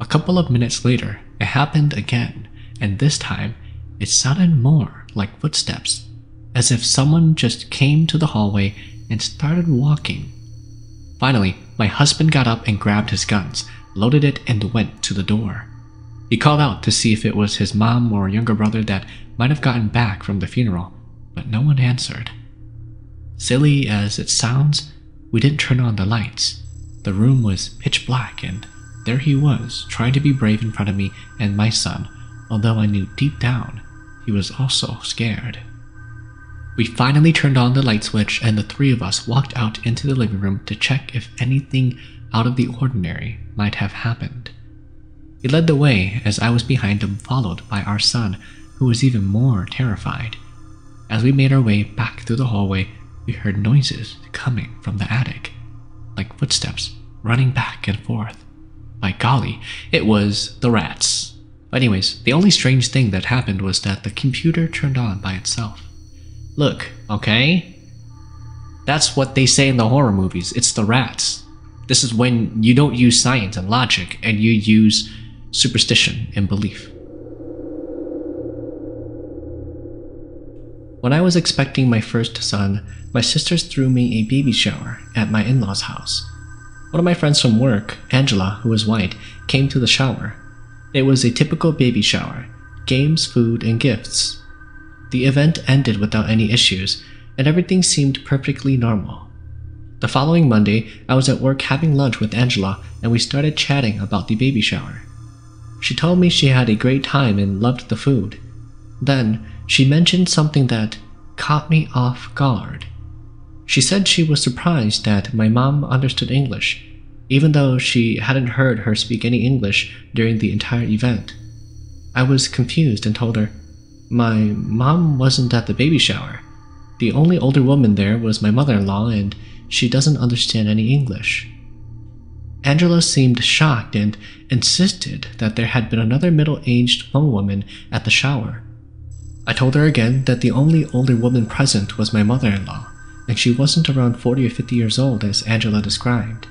A couple of minutes later, it happened again, and this time, it sounded more like footsteps, as if someone just came to the hallway and started walking. Finally, my husband got up and grabbed his guns, loaded it, and went to the door. He called out to see if it was his mom or younger brother that might have gotten back from the funeral, but no one answered. Silly as it sounds, we didn't turn on the lights. The room was pitch black, and there he was, trying to be brave in front of me and my son, although I knew deep down he was also scared. We finally turned on the light switch and the three of us walked out into the living room to check if anything out of the ordinary might have happened. He led the way as I was behind him, followed by our son, who was even more terrified. As we made our way back through the hallway, we heard noises coming from the attic, like footsteps running back and forth. By golly, it was the rats. Anyways, the only strange thing that happened was that the computer turned on by itself. Look, okay? That's what they say in the horror movies. It's the rats. This is when you don't use science and logic and you use superstition and belief. When I was expecting my first son, my sisters threw me a baby shower at my in-laws' house. One of my friends from work, Angela, who was white, came to the shower. It was a typical baby shower: games, food, and gifts. The event ended without any issues, and everything seemed perfectly normal. The following Monday, I was at work having lunch with Angela, and we started chatting about the baby shower. She told me she had a great time and loved the food. Then, she mentioned something that caught me off guard. She said she was surprised that my mom understood English, even though she hadn't heard her speak any English during the entire event. I was confused and told her, "My mom wasn't at the baby shower. The only older woman there was my mother-in-law, and she doesn't understand any English." Angela seemed shocked and insisted that there had been another middle-aged Hmong woman at the shower. I told her again that the only older woman present was my mother-in-law, and she wasn't around 40 or 50 years old as Angela described.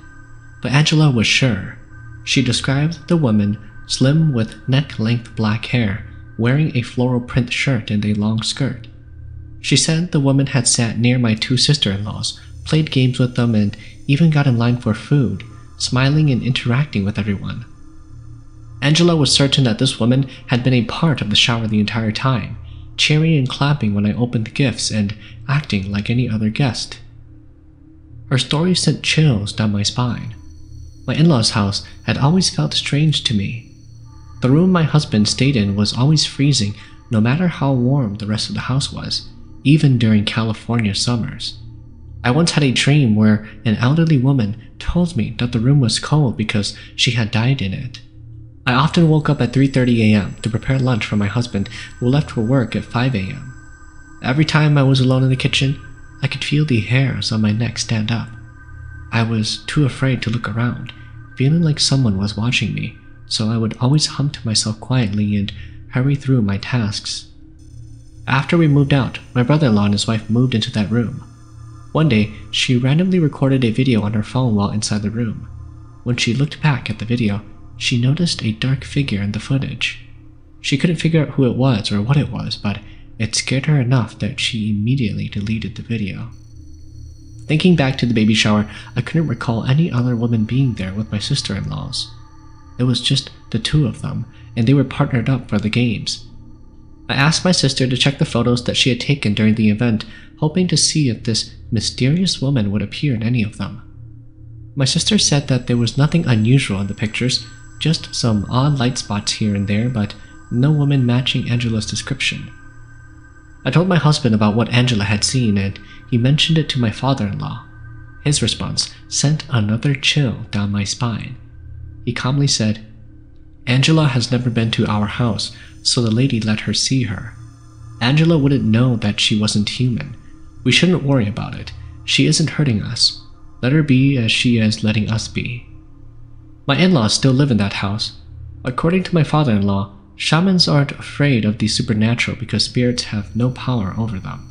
But Angela was sure. She described the woman slim with neck-length black hair, wearing a floral print shirt and a long skirt. She said the woman had sat near my two sister-in-laws, played games with them, and even got in line for food, smiling and interacting with everyone. Angela was certain that this woman had been a part of the shower the entire time, cheering and clapping when I opened gifts and acting like any other guest. Her story sent chills down my spine. My in-laws' house had always felt strange to me. The room my husband stayed in was always freezing, no matter how warm the rest of the house was, even during California summers. I once had a dream where an elderly woman told me that the room was cold because she had died in it. I often woke up at 3:30 a.m. to prepare lunch for my husband, who left for work at 5 a.m. Every time I was alone in the kitchen, I could feel the hairs on my neck stand up. I was too afraid to look around, feeling like someone was watching me, so I would always hum to myself quietly and hurry through my tasks. After we moved out, my brother-in-law and his wife moved into that room. One day, she randomly recorded a video on her phone while inside the room. When she looked back at the video, she noticed a dark figure in the footage. She couldn't figure out who it was or what it was, but it scared her enough that she immediately deleted the video. Thinking back to the baby shower, I couldn't recall any other woman being there with my sister-in-laws. It was just the two of them, and they were partnered up for the games. I asked my sister to check the photos that she had taken during the event, hoping to see if this mysterious woman would appear in any of them. My sister said that there was nothing unusual in the pictures, just some odd light spots here and there, but no woman matching Angela's description. I told my husband about what Angela had seen, and he mentioned it to my father-in-law. His response sent another chill down my spine. He calmly said, "Angela has never been to our house, so the lady let her see her. Angela wouldn't know that she wasn't human. We shouldn't worry about it. She isn't hurting us. Let her be as she is letting us be." My in-laws still live in that house. According to my father-in-law, shamans aren't afraid of the supernatural because spirits have no power over them.